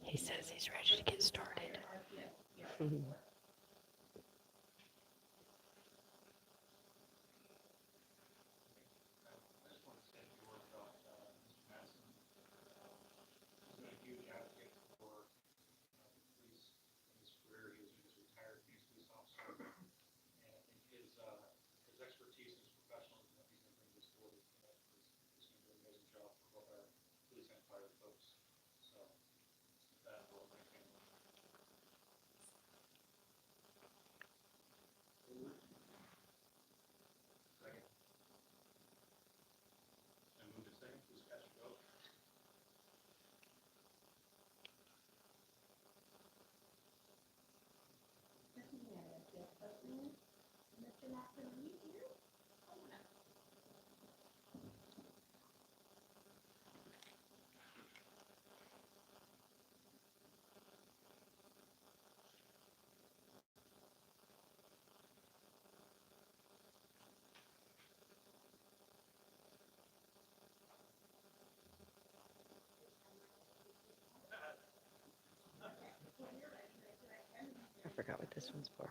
He says he's ready to get started. I forgot what this one's for.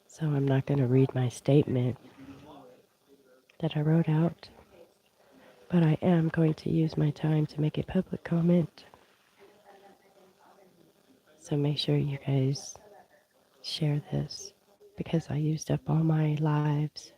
So I'm not going to read my statement that I wrote out, but I am going to use my time to make a public comment. So make sure you guys share this because I used up all my lives.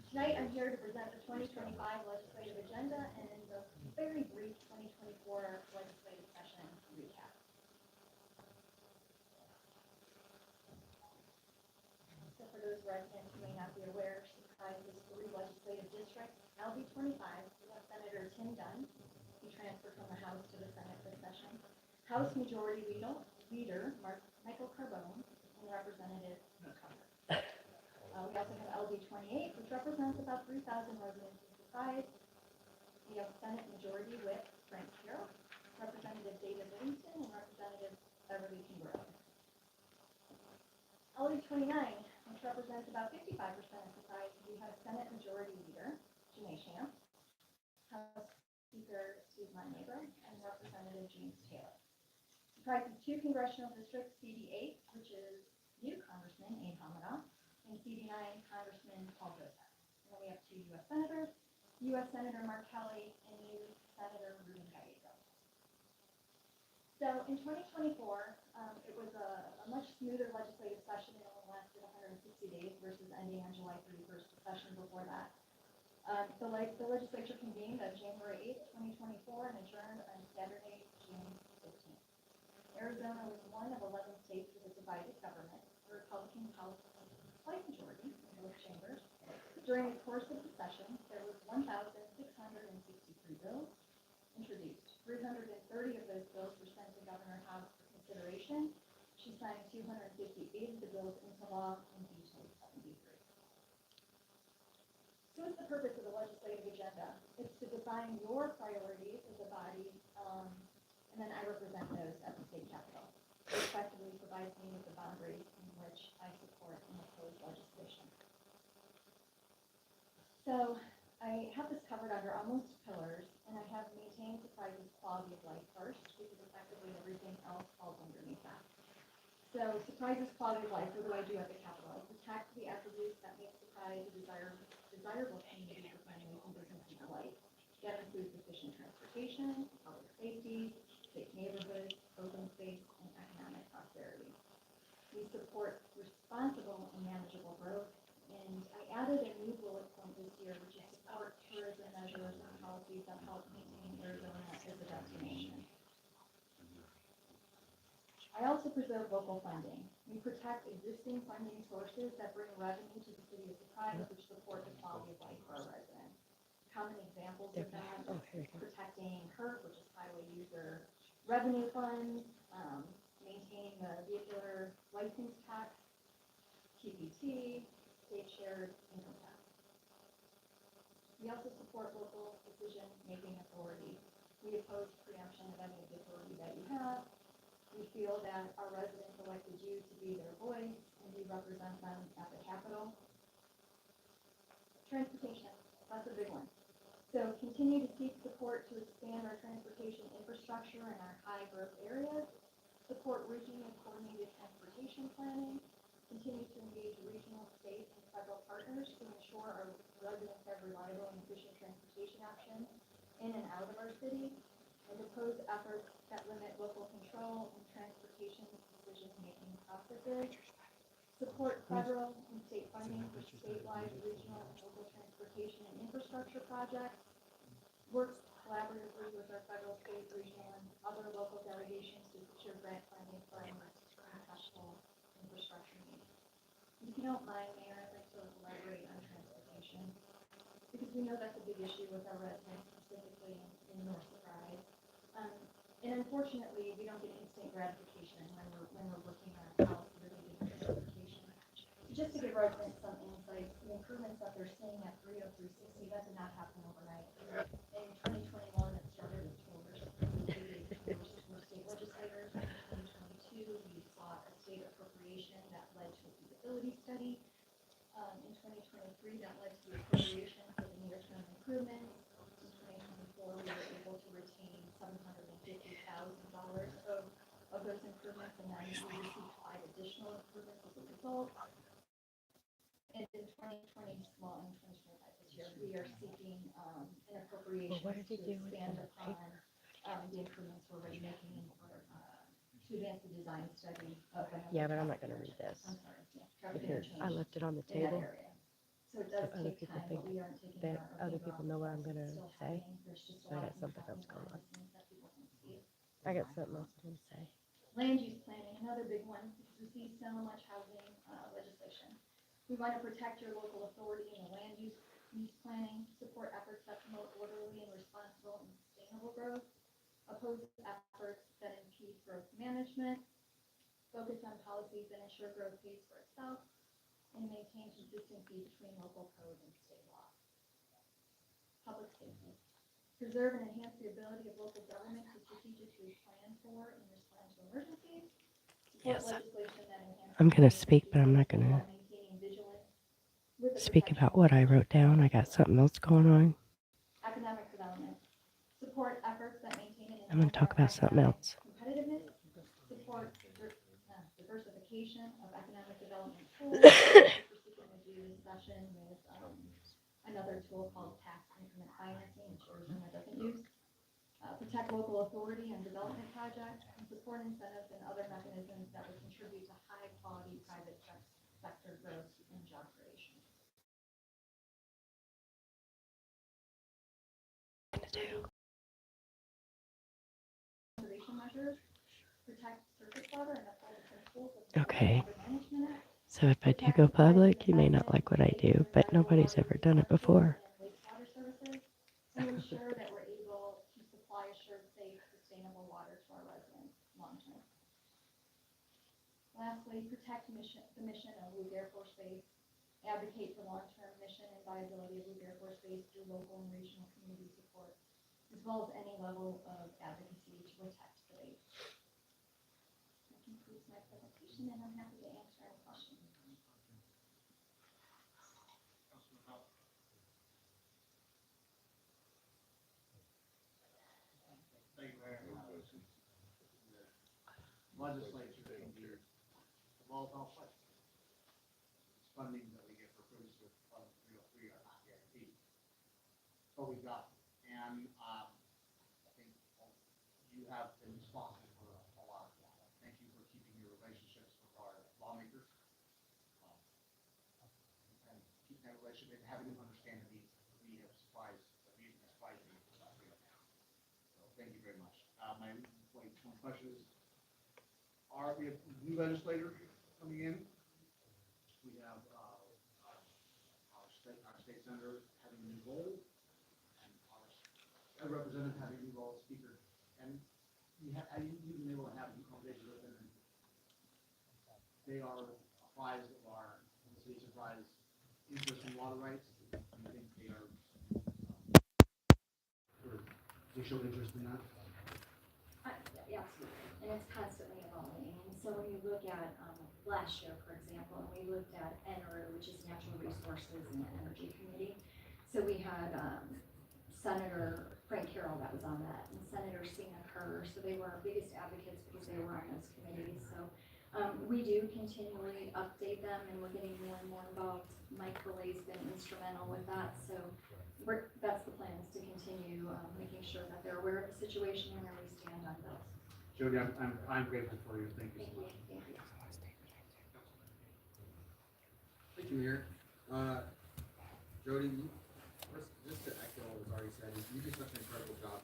Tonight I'm here to present the 2025 legislative agenda and the very brief 2024 legislative session recap. So for those residents who may not be aware, she comprises 3 legislative districts. LB 25, we have Senator Tim Dunn, who transferred from the House to the Senate this session. House Majority Leader Michael Carbone and Representative Nick Hunter. We also have LD 28, which represents about 3,000 residents in Surprise. We have Senate Majority Whip Frank Carroll, Representative David Livingston, and Representative Beverly Kimbrough. LD 29, which represents about 55% of Surprise, we have Senate Majority Leader Janae Shamp, House Speaker Steve Montenegro, and Representative James Taylor. Surprise is 2 congressional districts, CD8, which is new Congressman Abe Hamada, and CD9 Congressman Paul Joseph. And then we have 2 U.S. Senators, U.S. Senator Mark Kelly and new Senator Ruben Gallego. So in 2024, it was a much smoother legislative session. It only lasted 160 days versus ending on July 31st, the session before that. The legislature convened on January 8th, 2024, and adjourned on Saturday, June 15th. Arizona was one of 11 states with a divided government, a Republican House slight majority in both chambers. During the course of the session, there was 1,663 bills introduced. 330 of those bills were sent to Governor Hobbs for consideration. She signed 258 of the bills into law and vetoed 73. So what's the purpose of the legislative agenda? It's to define your priorities as a body, and then I represent those at the state capitol. It effectively provides me with the boundaries in which I support and oppose legislation. So I have this covered under almost pillars, and I have maintained Surprise's quality of life first, because effectively everything else falls underneath that. So Surprise's quality of life, what do I do at the Capitol? I protect the attributes that make Surprise a desirable community for families and businesses alike. That includes efficient transportation, public safety, safe neighborhoods, open space, and economic prosperity. We support responsible and manageable growth, and I added a new bullet point this year, which is support tourism measures and policies that help maintain Arizona as a destination. I also preserve local funding. We protect existing funding sources that bring revenue to the city of Surprise, which support the quality of life for our residents. Common examples of that Oh, here we go. protecting HERF, which is highway user revenue funds, maintaining the vehicular license tax, TPT, state shared income tax. We also support local decision-making authority. We oppose preemption of any of the authority that you have. We feel that our residents elected you to be their voice, and we represent them at the Capitol. Transportation, that's a big one. So continue to seek support to expand our transportation infrastructure in our high growth areas, support regional coordinated transportation planning, continue to engage regional, state, and federal partners to ensure our residents have reliable and efficient transportation options in and out of our city, and oppose efforts that limit local control and transportation decision-making processes. Support federal and state funding for statewide, regional, and local transportation and infrastructure projects. Work collaboratively with our federal, state, regional, and other local delegations to secure grant funding for our successful infrastructure needs. If you don't mind, Mayor, I'd like to elaborate on transportation, because we know that's a big issue with our residents, specifically in North Surprise. And unfortunately, we don't get instant gratification when we're working on policy related to transportation. Just to give residents some insight, the improvements that they're seeing at 30360, that did not happen overnight. In 2021, it started with tours. We're state legislators. In 2022, we sought a state appropriation that led to a feasibility study. In 2023, that led to the appropriation for the near-term improvements. In 2024, we were able to retain $750,000 of those improvements, and then we received 5 additional improvements as a result. And in 2020, well, in 2025 this year, we are seeking an appropriation Well, what did to he do with expand the upon the improvements we're already making in order to advance the design study of the. Yeah, but I'm not going to read this. I'm sorry, yeah, traffic Because I interchange left it on the in that table. area. So it does So other take people time, think but we aren't taking that our other finger people off know the what I'm gas. gonna It's still say. happening. There's just a I lot got of something things else going happening on. behind the scenes that people can see. I got something else to say. Land use planning, another big one, because we see so much housing legislation. We want to protect your local authority in the land use planning, support efforts that promote orderly and responsible and sustainable growth, oppose efforts that impede growth management, focus on policies that ensure growth pays for itself, and maintain consistency between local code and state law. Public safety. Preserve and enhance the ability of local government to strategically plan for and respond to emergencies. Support Yes, legislation that enhances. I'm going to speak, but I'm not going to while maintaining vigilance with the speak protection about of what I wrote down. I got something else going on. economic development. Support efforts that maintain and I'm going to talk about something else. competitiveness. Support diversification of economic development tools. We're seeking to do this session with another tool called tax increment financing, which Arizona doesn't use. protect local authority and development projects, and support incentives and other mechanisms that would contribute to high-quality private sector growth and job creation. Conservation measures, protect surface water and uphold the principles of the Okay. Water Management Act. So if I do go public, you may not like what I do, but nobody's ever done it before. And wastewater services to ensure that we're able to supply assured, safe, sustainable water to our residents long term. Lastly, protect the mission of Luke Air Force Base, advocate for long-term mission and viability of Luke Air Force Base through local and regional community support, as well as any level of advocacy to protect the base. That concludes my presentation, and I'm happy to answer any questions. Thank you very much. Legislature can be a volatile place. It's funding that we get for Cruise with Fund 303 are not guaranteed. But we got them. And I think you have been responsible for a lot of that. Thank you for keeping your relationships with our lawmakers. And keeping that relationship and having them understand the needs that we have supplies, that we have supplies needs about right now. So thank you very much. My one question is, we have new legislator coming in. We have our state senator having a new role, and our representative having a new role as speaker. And you've been able to have a conversation with them. And they are apprised of our city surprise interest in water rights. I think they are they show interest in that. Yeah, absolutely, and it's constantly evolving, and so when you look at, last year, for example, and we looked at NRU, which is Natural Resources and Energy Committee, so we had, Senator Frank Carroll that was on that, and Senator Sina Kerr, so they were our biggest advocates because they were on those committees, so, we do continually update them, and we're getting more and more involved. Mike Belay's been instrumental with that, so that's the plan, is to continue, making sure that they're aware of the situation and where we stand on bills. Jody, I'm grateful for you. Thank you so much. Thank you. Thank you, Mayor. Jody, just to echo what was already said, you do such an incredible job.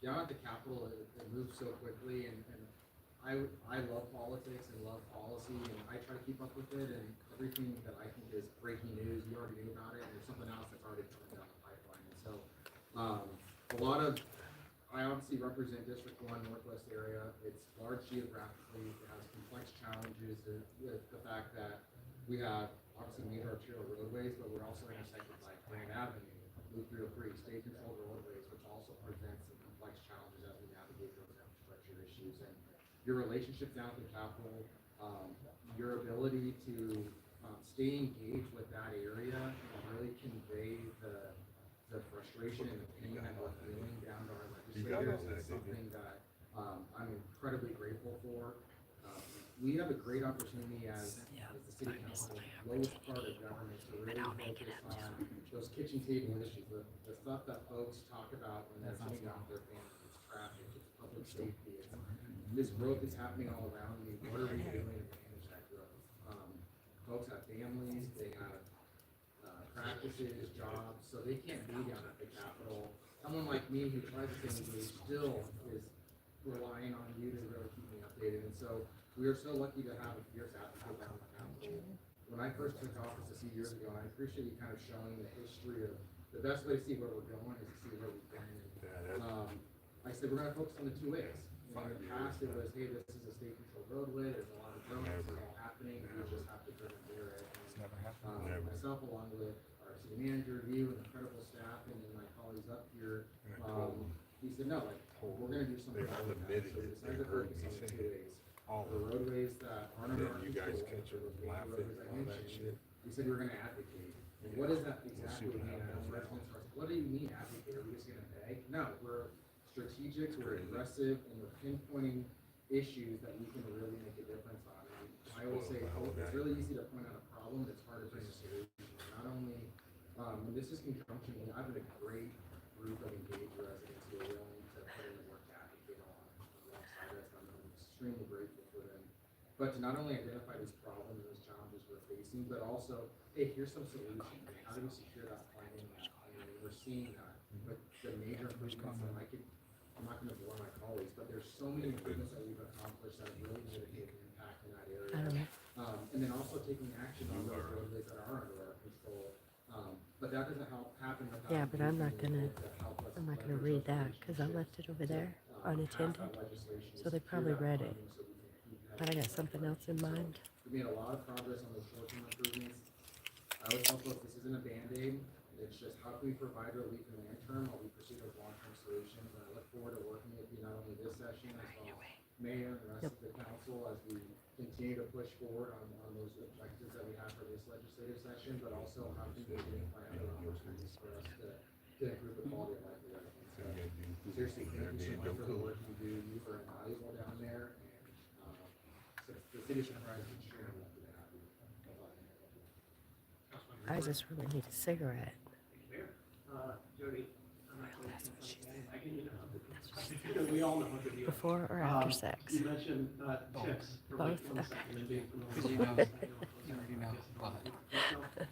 Down at the Capitol, it moves so quickly, and I love politics and love policy, and I try to keep up with it, and everything that I think is breaking news, you already knew about it, and there's something else that's already coming down the pipeline. And so, I obviously represent District 1 Northwest area. It's large geographically, it has complex challenges with the fact that we have obviously major arterial roadways, but we're also intersected by Grand Avenue, Loop 303, state-controlled roadways, which also presents some complex challenges as we navigate those infrastructure issues. And your relationship down at the Capitol, your ability to stay engaged with that area and really convey the frustration and the pain that we're feeling down to our legislators is something that I'm incredibly grateful for. We have a great opportunity as the city council, lowest part of government, to really focus on those kitchen table issues, the stuff that folks talk about when they're sitting down with their families. It's traffic, it's public safety, it's this growth is happening all around me. What are we doing to manage that growth? Folks have families, they have practices, jobs, so they can't be down at the Capitol. Someone like me who tries to stay engaged still is relying on you to really keep me updated. And so we are so lucky to have a fierce advocate down at the Capitol. When I first took office a few years ago, and I appreciate you kind of showing the history of the best way to see where we're going is to see where we've been. I said we're going to focus on the two ways. In the past, it was, hey, this is a state-controlled roadway. There's a lot of growth. This is all happening. We just have to persevere it. Myself, along with our city manager, you, and incredible staff, and then my colleagues up here, he said, no, like, we're going to do something about that. So we decided to focus on the two ways. The roadways that aren't on our control, the roadways I mentioned, we said we were going to advocate. And what does that exactly mean? I know residents are, what do you mean advocate? Are we just going to beg? No, we're strategic, we're aggressive, and we're pinpointing issues that we can really make a difference on. And I always say, it's really easy to point out a problem, it's hard to bring a solution. Not only, and this is in conjunction, I've been a great group of engaged residents who are willing but to not only identify these problems and these challenges we're facing, but also, hey, here's some solutions. How do we secure that funding? I mean, we're seeing that with the major improvements that I'm not gonna bore my colleagues, but there's so many improvements that we've accomplished that have really made a big impact in that I area. don't know. And then also taking action on those roadways that are under our control. But that doesn't happen without. Yeah, but I'm not using the gonna- to help us I'm not gonna leverage read those that because I left it over there relationships to, unattended. pass that legislation, So they secure probably that read it. funding so we can keep But I got having something that else in So, mind. We made a lot of progress on those short-term improvements. I always tell folks this isn't a Band-Aid. It's just how can we provide relief in the interim while we pursue those long-term solutions. And I look forward to working with you not only this session as well as Mayor and the rest of the council as we continue to push forward on those objectives that we have for this legislative session, but also how can we identify other opportunities for us to improve the quality of life of residents. So seriously, thank you so much for the work you do. You are invaluable down there, and so the city of Sunrise is extremely lucky to have you. I just really need a cigarette. Jody, I'm not going to, I can, we all know what the deal. Before or after sex? You mentioned tips. for Both? like 1 second and being promoted. Because you know, you already know a lot.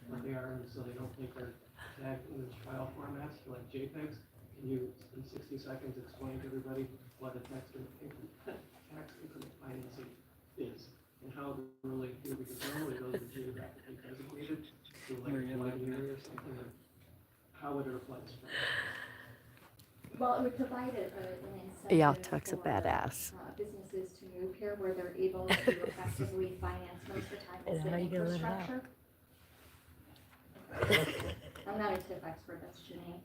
What they are, and so they don't think they're tagged in those file formats, like JPEGs. Can you, in 60 seconds, explain to everybody what a tax increment financing is? And how to relate to, because normally those are geographically designated to like one area or something, or how would it reflect? Well, it would provide an incentive. Y'all tuck's a for, badass. Businesses to move here where they're able to effectively finance most of the time And the how you gonna let it out? infrastructure. I'm not a tip expert, that's Janae.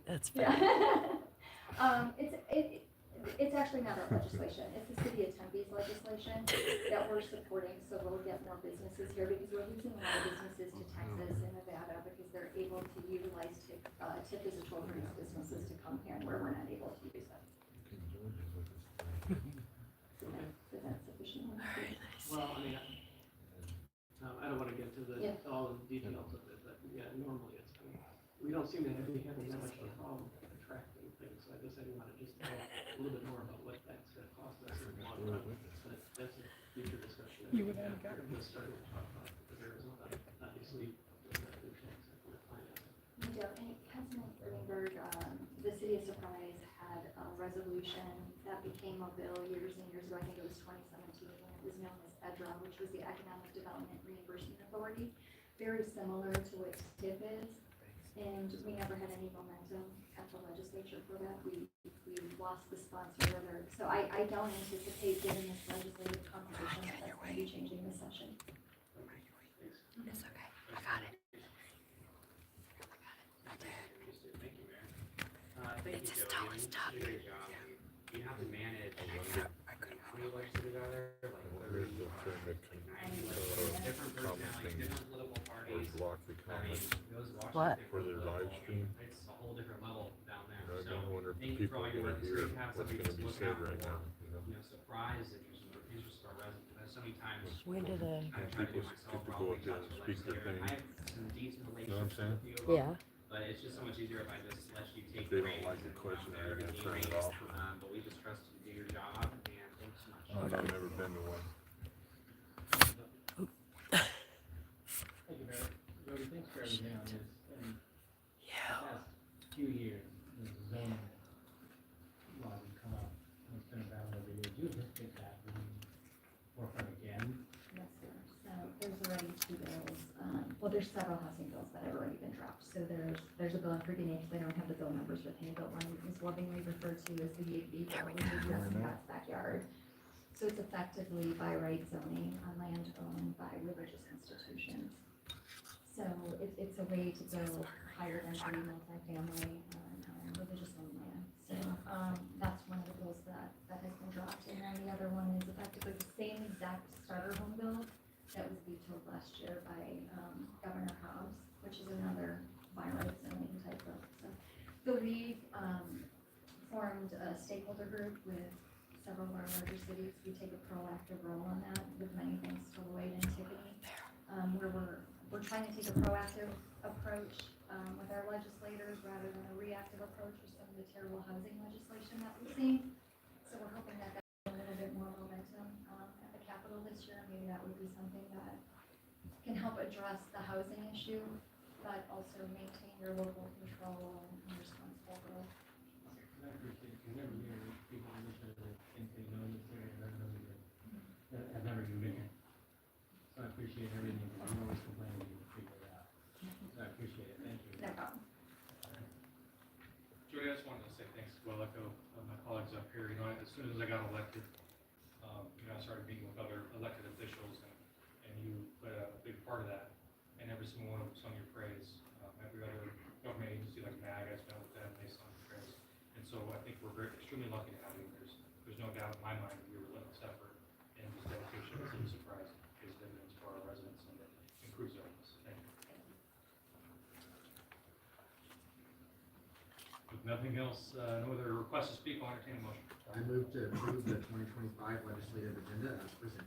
That's fair. Yeah. It's actually not our legislation, it's the city of Tempe's legislation that we're supporting, so we'll get more businesses here, because we're losing a lot of businesses to Texas and Nevada, because they're able to utilize tip as a tool for these businesses to come here, where we're not able to use it. Is that sufficient? Well, I mean, I don't wanna get to Yeah. all the details of it, but yeah, normally it's, we don't seem to be having that much of a problem attracting things, so I guess I wanna just know a little bit more about what that's gonna cost us in the long run, but that's a future discussion. You would have just started to talk about, because Arizona, obviously, their tax increment financing. We do, and Councilman Greenberg, the city of Surprise had a resolution that became a bill years and years ago, I think it was 2017, and it was known as EDRA, which was the Economic Development Reimbursement Authority, very similar to what TIP is, and we never had any momentum at the legislature for that. We lost the sponsor whether, so I don't anticipate given this legislative competition that that's going to be changing this session. It's okay. I got it. Thank you, Mayor. Thank It's you, his Jody. toe, it's tough. You did a great job. You have to manage, how many legislators are there? Like 30, different personalities, different political parties. block the I mean, comments those What? Washington for their live stream. It's a whole different level down there. I So, don't wonder if thank you for people all are your gonna work. It's hear great to have what's somebody gonna just be look said out right for, now, surprise and interest of our residents. There's so many times When did I try to do people myself get to wrong, go we up there talk to and a speak their legislator. thing. I have some decent Know what I'm relationships saying? with a few of them. Yeah. But it's just so much easier if I just let you take They the don't reins like the and go out question, there they're and gonna be turn it raised. off. But we just trust you to do your job, and thank you so much. I've never been to one. Thank you, Mayor. Jody, thanks for everything on this. In the past few years, the zoning laws have come up, and it's been a battle over years. You anticipate that being forefront again? Yes, sir. So there's already 2 bills, well, there's several housing bills that have already been dropped. So there's a bill in Freaking Acres, I don't have the bill numbers with me, but one is lovingly referred to as the EAB bill, which is Yes in God's backyard. So it's effectively by right zoning on land owned by religious institutions. So it's a way to build higher density multifamily on religious owned land. So that's one of the bills that has been dropped. And then the other one is effectively the same exact starter home bill that was vetoed last year by Governor Hobbs, which is another by right zoning type of. So the league formed a stakeholder group with several of our larger cities. We take a proactive role on that, with many thanks to Lloyd and Tiffany, where we're trying to take a proactive approach with our legislators rather than a reactive approach with some of the terrible housing legislation that we've seen. So we're hoping that that's a little bit bit more momentum, at the Capitol this year. Maybe that would be something that can help address the housing issue, but also maintain your local control and responsible growth. I appreciate it, because every year, people in this area think they know this area, and never know it. Have never even been here. So I appreciate everything, because you always complain that you figure it out. So I appreciate it, thank you. No problem. Jody, I just wanted to say thanks as well, echo my colleagues up here. You know, as soon as I got elected, I started meeting with other elected officials, and you played a big part of that. And every single one of them sung your praise. Every other government agency like MAG, I spent with them, they sung your praise. And so I think we're extremely lucky to have you. There's no doubt in my mind that your relentless effort and just dedication to the surprise pays dividends for our residents and improves our lives. Thank you. With nothing else, no other requests to speak, I'll entertain a motion. I move to approve the 2025 legislative agenda as presented.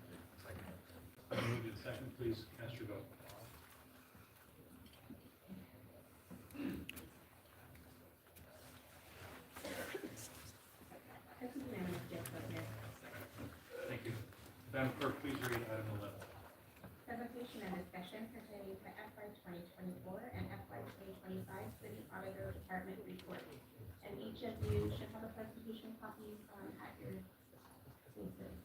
Moved in second, please cast your vote. That's unanimous, yes, President. Thank you. Madam Clerk, please read item 11. Presentation and discussion pertaining to FY 2024 and FY 2025 City Auditor Department report. And each of you should have a presentation copy at your spaces.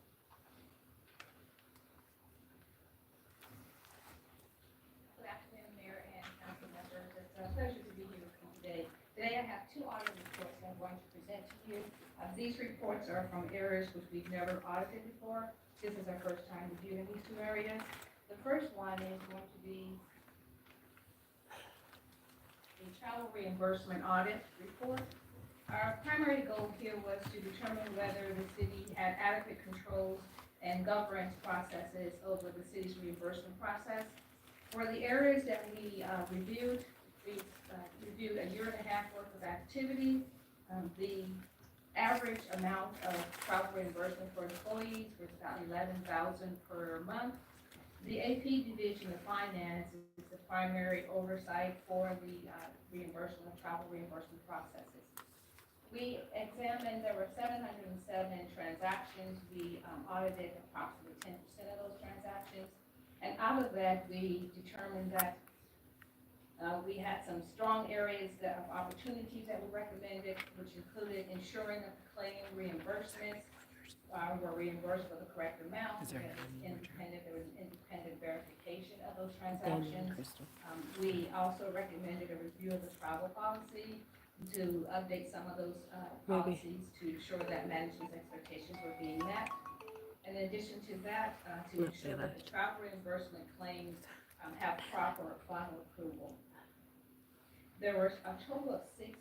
Good afternoon, Mayor and council members. It's a pleasure to be here with you today. Today I have two audit reports I'm going to present to you. These reports are from areas which we've never audited before. This is our first time reviewing these two areas. The first one is going to be the travel reimbursement audit report. Our primary goal here was to determine whether the city had adequate controls and governance processes over the city's reimbursement process. For the areas that we reviewed, we reviewed a year and a half worth of activity. The average amount of travel reimbursement for employees was about $11,000 per month. The AP Division of Finance is the primary oversight for the reimbursement of travel reimbursement processes. We examined, there were 707 transactions. We audited approximately 10% of those transactions. And out of that, we determined that we had some strong areas of opportunities that we recommended, which included ensuring that the claim reimbursements were reimbursed for the correct amount. There was independent verification of those transactions. We also recommended a review of the travel policy to update some of those policies to ensure that management's expectations were being met. In addition to that, to ensure that the travel reimbursement claims have proper final approval. There were a total of 6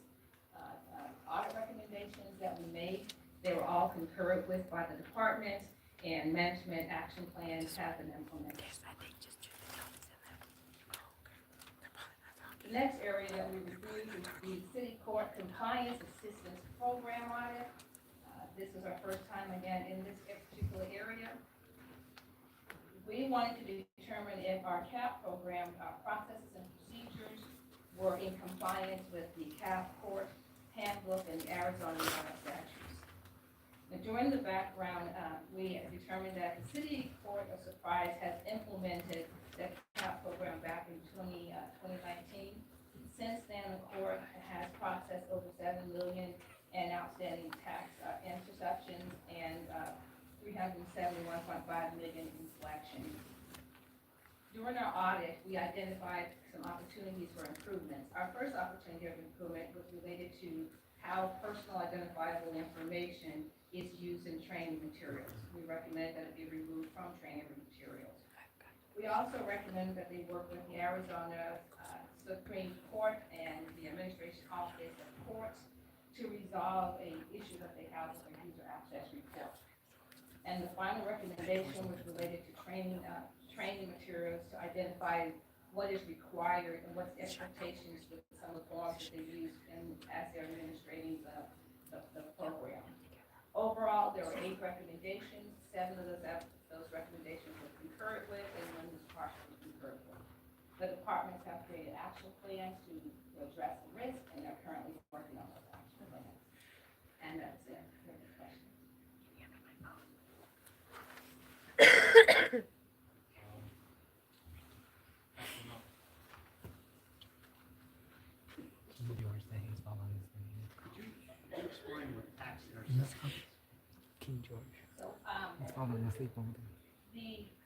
audit recommendations that we made. They were all concurred with by the department, and management action plans have been implemented. The next area that we reviewed is the City Court Compliance Assistance Program audit. This is our first time again in this particular area. We wanted to determine if our CAP program, our processes and procedures were in compliance with the CAP Court Handbook and the Arizona statutes. Now, during the background, we determined that the City Court of Surprise has implemented the CAP program back in 2019. Since then, the court has processed over $7 million in outstanding tax interceptions and $371.5 million in collections. During our audit, we identified some opportunities for improvements. Our first opportunity of improvement was related to how personal identifiable information is used in training materials. We recommend that it be removed from training materials. We also recommend that they work with the Arizona Supreme Court and the Administration Office of Courts to resolve an issue that they have with their user access report. And the final recommendation was related to training materials to identify what is required and what's the expectations with some of the forms that they use as they're administrating the program. Overall, there were 8 recommendations. 7 of those recommendations were concurred with, and 1 was partially concurred with. The departments have created action plans to address the risk, and they're currently working on those action plans. And that's it. Any questions? Could you explain what tax interception is? So, the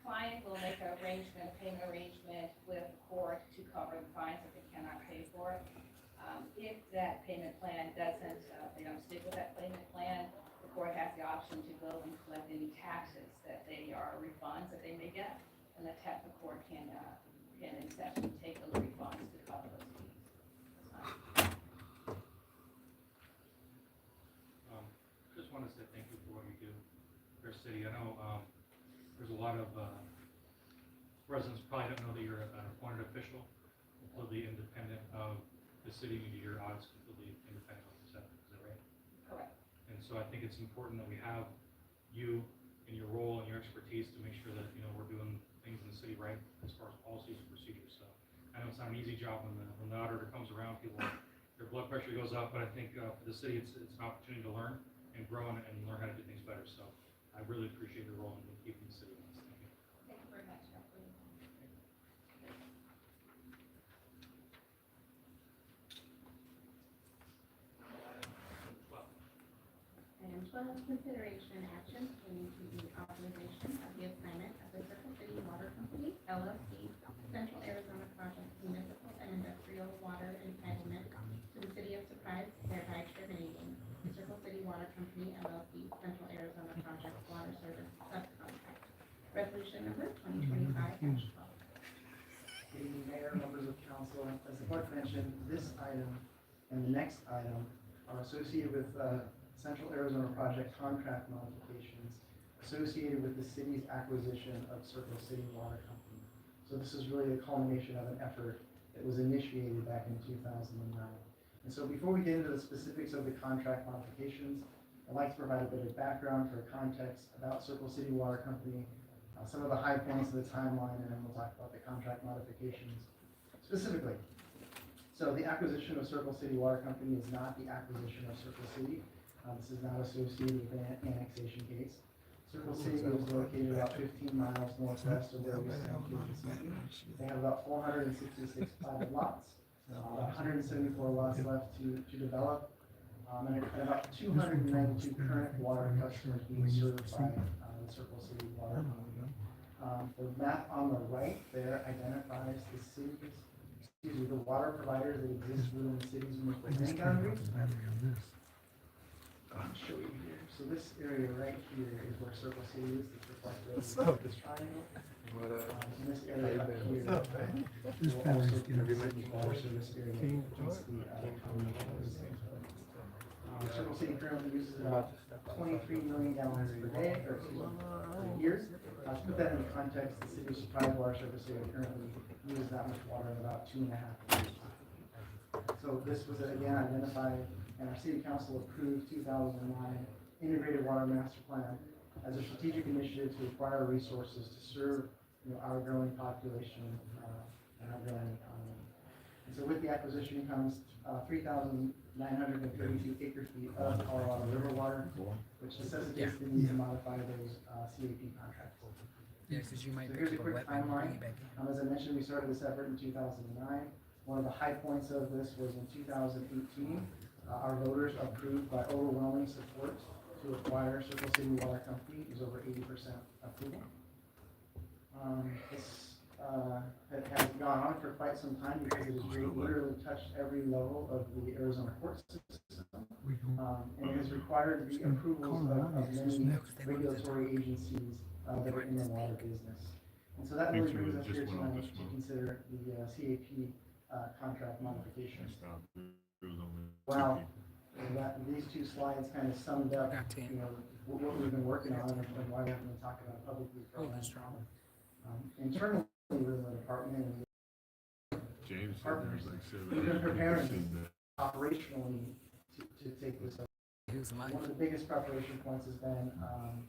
client will make an arrangement, payment arrangement with the court to cover the fines if they cannot pay for it. If that payment plan doesn't, they don't stick with that payment plan, the court has the option to go and collect any taxes that they are refunds that they may get. And the court can accept and take those refunds to cover those fees. Just want to say thank you for what you do for our city. I know, there's a lot of, residents probably don't know that you're an appointed official, completely independent of the city. Your audit's completely independent of the is that right? Correct. And so I think it's important that we have you and your role and your expertise to make sure that, you know, we're doing things in the city right as far as policies and procedures. So I know it's not an easy job when the auditor comes around, people, their blood pressure goes up, but I think for the city, it's an opportunity to learn and grow and learn how to do things better. So I really appreciate your role in keeping the city honest. Thank you. Thank you very much, Kathleen. Item 12, consideration and action pertaining to the authorization of the assignment of the Circle City Water Company, LLC, Central Arizona Project Municipal and Industrial Water Entitlement to the City of Surprise, thereby terminating the Circle City Water Company, LLC, Central Arizona Project Water Service Subcontract. Resolution number 2025-12. Good evening, Mayor, members of council. As the clerk mentioned, this item and the next item are associated with Central Arizona Project contract modifications associated with the city's acquisition of Circle City Water Company. So this is really a culmination of an effort that was initiated back in 2009. And so before we get into the specifics of the contract modifications, I'd like to provide a bit of background for context about Circle City Water Company, some of the high points of the timeline, and then we'll talk about the contract modifications specifically. So the acquisition of Circle City Water Company is not the acquisition of Circle City. This is not associated with an annexation case. Circle City is located about 15 miles northwest of where we stand here this evening. They have about 466 platted lots, about 174 lots left to develop, and about 292 current water customers being served by the Circle City Water Company. The map on the right there identifies the water providers that exist within the city's municipal boundaries. I'll show you here. So this area right here is where Circle City is. It's reflected in this triangle. And this area up here will also be the city water service area against the county. Circle City currently uses about 23 million gallons per day, or per year. To put that in context, the city of Surprise water service area currently uses that much water in about 2.5 years. So this was again identified, and our city council approved 2009 integrated water master plan as a strategic initiative to acquire resources to serve, our growing population and our growing economy. And so with the acquisition comes 3,932 acre-feet of Colorado River water, which necessitates the need to modify those CAP contracts. Yeah, because you might So here's a quick timeline. As I mentioned, we started this effort in 2009. One of the high points of this was in 2018. Our voters approved by overwhelming support to acquire Circle City Water Company. It was over 80% approval. This has gone on for quite some time because it has literally touched every level of the Arizona court system. And it has required the approvals of many regulatory agencies that are in the water business. And so that really brings us here tonight to consider the CAP contract modifications. Wow, these two slides kind of summed up, what we've been working on and why we haven't been talking about it publicly for a long time. Internally within the department, James, we've been preparing operationally to take this over. One of the biggest preparation points has been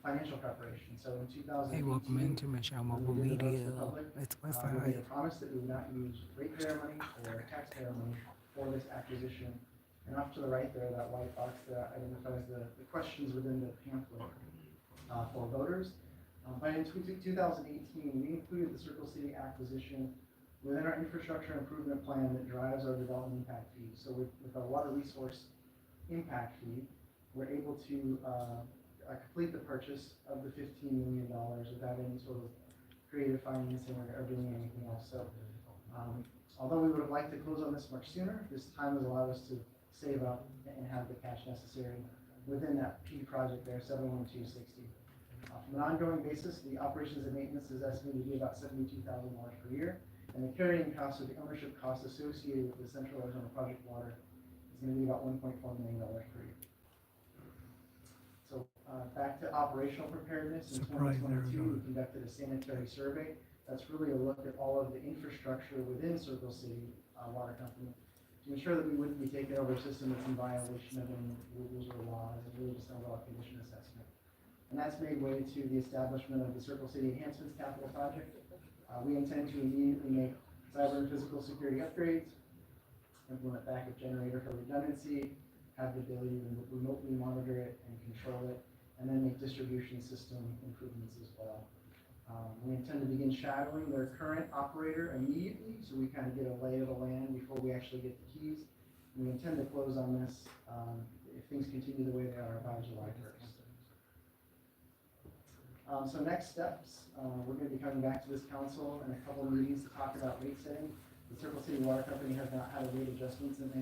financial preparation. So in 2018, Hey, welcome into Michelle Mobile Media. It's we made a promise that we would not use ratepayer money or taxpayer money for this acquisition. And off to the right there, that white box that identifies the questions within the pamphlet for voters. But in 2018, we included the Circle City acquisition within our infrastructure improvement plan that drives our development impact fee. So with our water resource impact fee, we're able to complete the purchase of the $15 million without any sort of creative financing or doing anything else. So although we would have liked to close on this much sooner, this time has allowed us to save up and have the cash necessary within that P project there, 71260. From an ongoing basis, the operations and maintenance is estimated to be about $72,000 per year, and the carrying cost or the ownership cost associated with the Central Arizona Project water is going to be about $1.4 million per year. So back to operational preparedness, in 2022, we conducted a sanitary survey. That's really a look at all of the infrastructure within Circle City Water Company to ensure that we wouldn't be taking over a system that's in violation of any rules or laws, and really just an overall condition assessment. And that's made way to the establishment of the Circle City Enhancements Capital Project. We intend to immediately make cyber and physical security upgrades, implement backup generator for redundancy, have the ability to remotely monitor it and control it, and then make distribution system improvements as well. We intend to begin shadowing their current operator immediately, so we kind of get a lay of the land before we actually get the keys. We intend to close on this if things continue the way they are by July 1st. So next steps, we're going to be coming back to this council in a couple of meetings to talk about rate setting. The Circle City Water Company has not had a rate adjustment since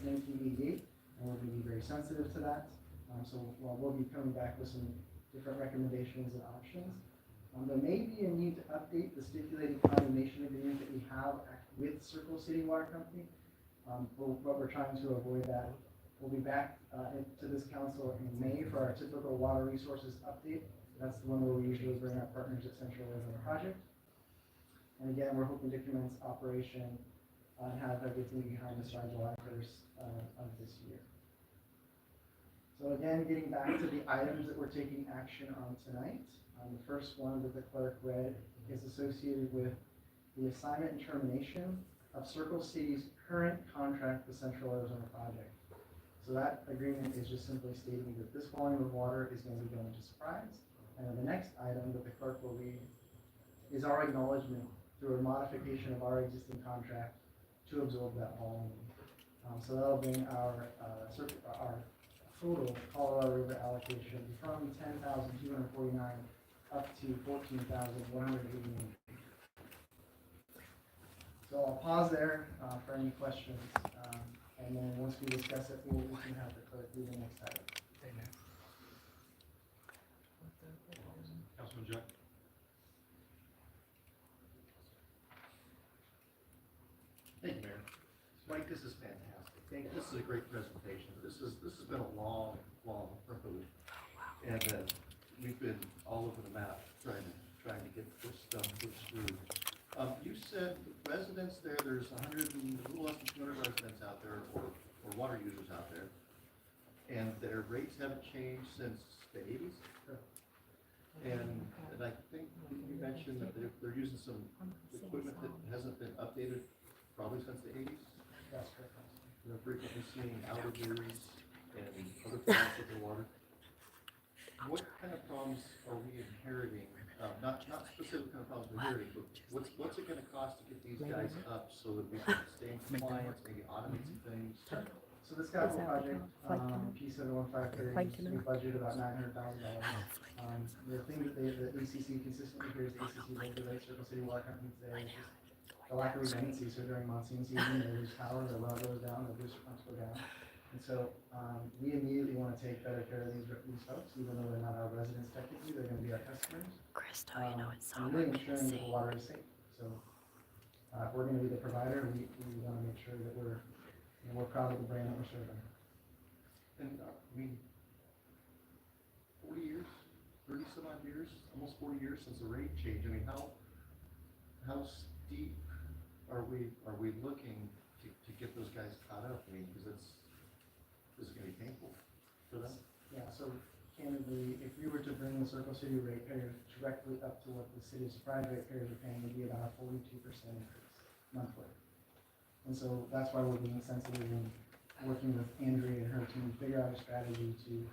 1988, and we're going to be very sensitive to that. So we'll be coming back with some different recommendations and options. There may be a need to update the stipulated condemnation agreement that we have with Circle City Water Company, but we're trying to avoid that. We'll be back to this council in May for our typical water resources update. That's the one where we usually bring our partners at Central Arizona Project. And again, we're hoping to commence operation and have everything behind us by July 1st of this year. So again, getting back to the items that we're taking action on tonight. The first one that the clerk read is associated with the assignment and termination of Circle City's current contract with Central Arizona Project. So that agreement is just simply stating that this volume of water is going to be going to Surprise. And then the next item that the clerk will read is our acknowledgement through a modification of our existing contract to absorb that volume. So that'll bring our total Colorado River allocation from 10,249 up to 14,189. So I'll pause there for any questions, and then once we discuss it, we can have the clerk read the next item. Councilman Jack? Thank you, Mayor. Mike, this is fantastic. This is a great presentation. This has been a long road, and we've been all over the map trying to get this stuff pushed through. You said residents there's a little less than 200 residents out there, or water users out there, and their rates haven't changed since the 80s. And I think you mentioned that they're using some equipment that hasn't been updated probably since the 80s. That's correct. They're frequently seeing outages and other problems with the water. What kind of problems are we inheriting? Not specific kind of problems we're inheriting, but what's it going to cost to get these guys up so that we can stay in compliance, maybe automate some things? So this capital project, P71530, we budgeted about $900,000. The thing that the ACC consistently hears, the ACC regulates Circle City Water Company today, is just the lack of redundancy. So during monsoon season, they lose power, their well goes down, their booster pumps go down. And so we immediately want to take better care of these folks, even though they're not our residents technically, they're going to be our customers. Crystal, you know it's so and really ensuring that the water is safe. So if we're going to be the provider, we want to make sure that we're proud of the brand that we're serving. And 40 years, 30 some odd years, almost 40 years since the rate change. I mean, how steep are we looking to get those guys caught up? I mean, because this is going to be painful for them. Yeah, so candidly, if we were to bring the Circle City ratepayers directly up to what the city of Surprise ratepayers are paying, it'd be about a 42% increase monthly. And so that's why we're being sensitive and working with Andrea and her team to figure out a strategy to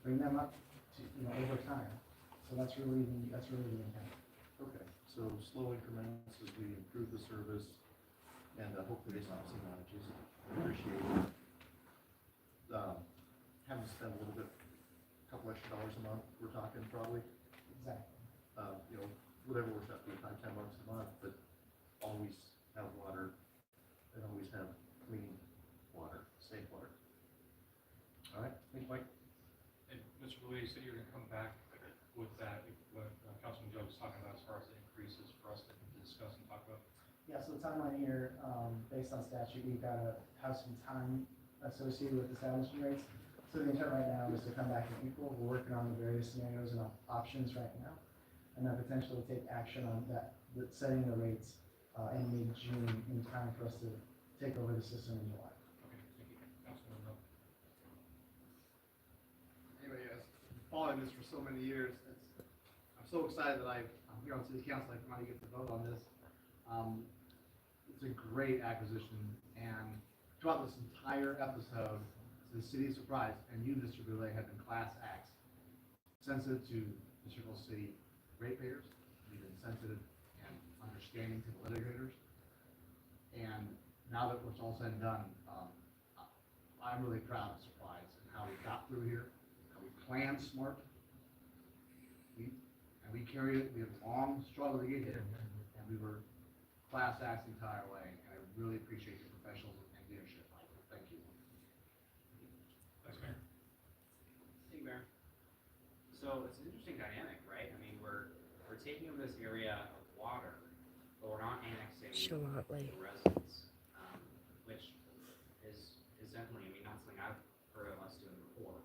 bring them up to, over time. So that's really the intent. Okay, So slow increments as we improve the service, and hopefully they stop some outages. I appreciate it. Having to spend a little bit, a couple extra dollars a month, we're talking probably, Exactly. you know, whatever works out to be $5-10 a month, but always have water and always have clean water, safe water. All right, thanks, Mike. And Mr. Louis, you said you're gonna come back with that, what Councilman Joe was talking about as far as the increases for us to discuss and talk about. Yeah, so the timeline here, based on statute, we've got to have some time associated with establishing rates. So the intent right now is to come back in April. We're working on the various scenarios and options right now. And then potentially take action on that, setting the rates in mid-June in time for us to take over the system in July. Okay, thank you. Councilman Rowe. Anyway, yes, following this for so many years, I'm so excited that I'm here on city council, I finally get to vote on this. It's a great acquisition, and throughout this entire episode, to the city's surprise, and you, Mr. Goulet, have been class acts, sensitive to the Circle City ratepayers, you've been sensitive and understanding to the litigators, and now that it's all said and done, I'm really proud of Surprise and how we got through here, how we planned smart, and we carried it, we had a long struggle to get here, and we were class acts the entire way, and I really appreciate your professionalism and leadership, Michael, thank you. Thanks, Mayor. Thank you, Mayor. So it's an interesting dynamic, right? I mean, we're taking over this area of water, but we're not annexing Charlottely. the residents, which is definitely, I mean, not something I've heard of us doing before.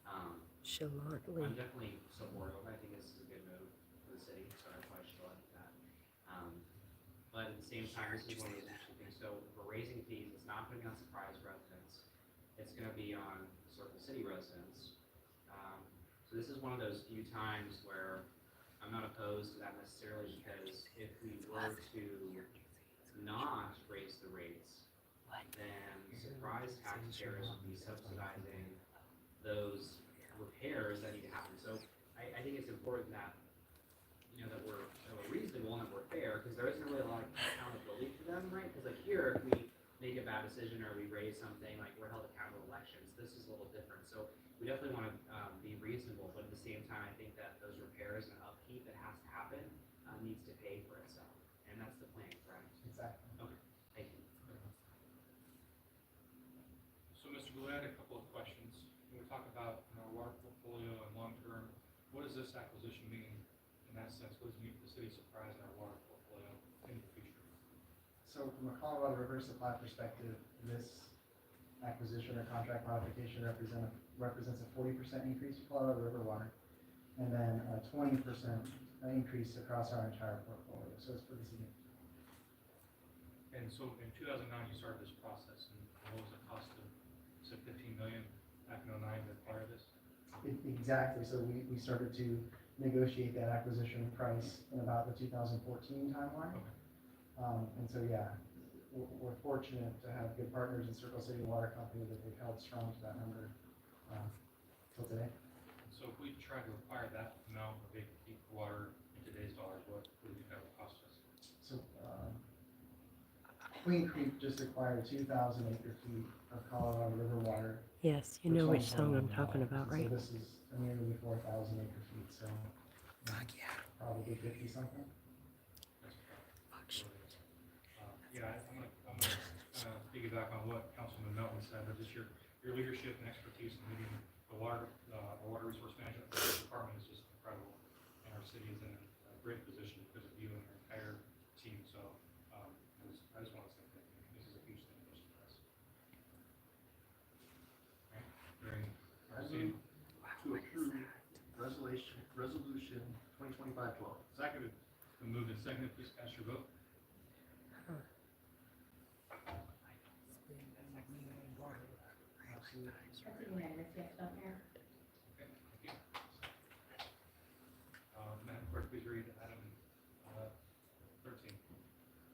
I'm Charlottely. definitely supportive. I think this is a good move for the city, so I probably should like that. But at the same time, this is one of those interesting things. So if we're raising fees, it's not gonna be on Surprise residents. It's gonna be on Circle City residents. So this is one of those few times where I'm not opposed to that necessarily, because if we were to not raise the rates, then Surprise taxpayers would be subsidizing those repairs that need to happen. So I think it's important that, you know, that we're reasonable and that we're fair, because there isn't really a lot of accountability for them, right? Because like here, if we make a bad decision or we raise something, like we're held accountable elections, this is a little different. So we definitely want to be reasonable, but at the same time, I think that those repairs and upkeep that has to happen needs to pay for itself, and that's the plan, correct? Exactly. Okay, thank you. So, Mr. Goulet, I had a couple of questions. When we talk about our water portfolio and long-term, what does this acquisition mean in that sense? What does it mean for the city of Surprise and our water portfolio in the future? So from a Colorado River supply perspective, this acquisition or contract modification represents a 40% increase in Colorado River water, and then a 20% increase across our entire portfolio. So it's pretty significant. And so in 2009, you started this process, and what was the cost of, you said 15 million back in 2009 to acquire this? Exactly. So we started to negotiate that acquisition price in about the 2014 timeline. Okay. And so, yeah, we're fortunate to have good partners in Circle City Water Company that they've held strong to that number till today. So if we try to acquire that amount of big deep water in today's dollars, what would you think that would cost us? So, Queen Creek just acquired 2,000 acre feet of Colorado River water. Yes, you for know which song I'm $20 talking about, right? So this is nearly 4,000 acre feet, so probably 50 something. Yeah, I'm gonna piggyback on what Councilman Melton said, but just your leadership and expertise in leading the water resource management department is just incredible. And our city is in a great position because of you and your entire team, so, I just want to say thank you. This is a huge thing for us. Right, hearing, I move to approve resolution 2025-12. seconded, been moved and seconded, please cast your vote. That's a unanimous yes vote, Mayor. Okay, thank you. Madam Clerk, please read item 13.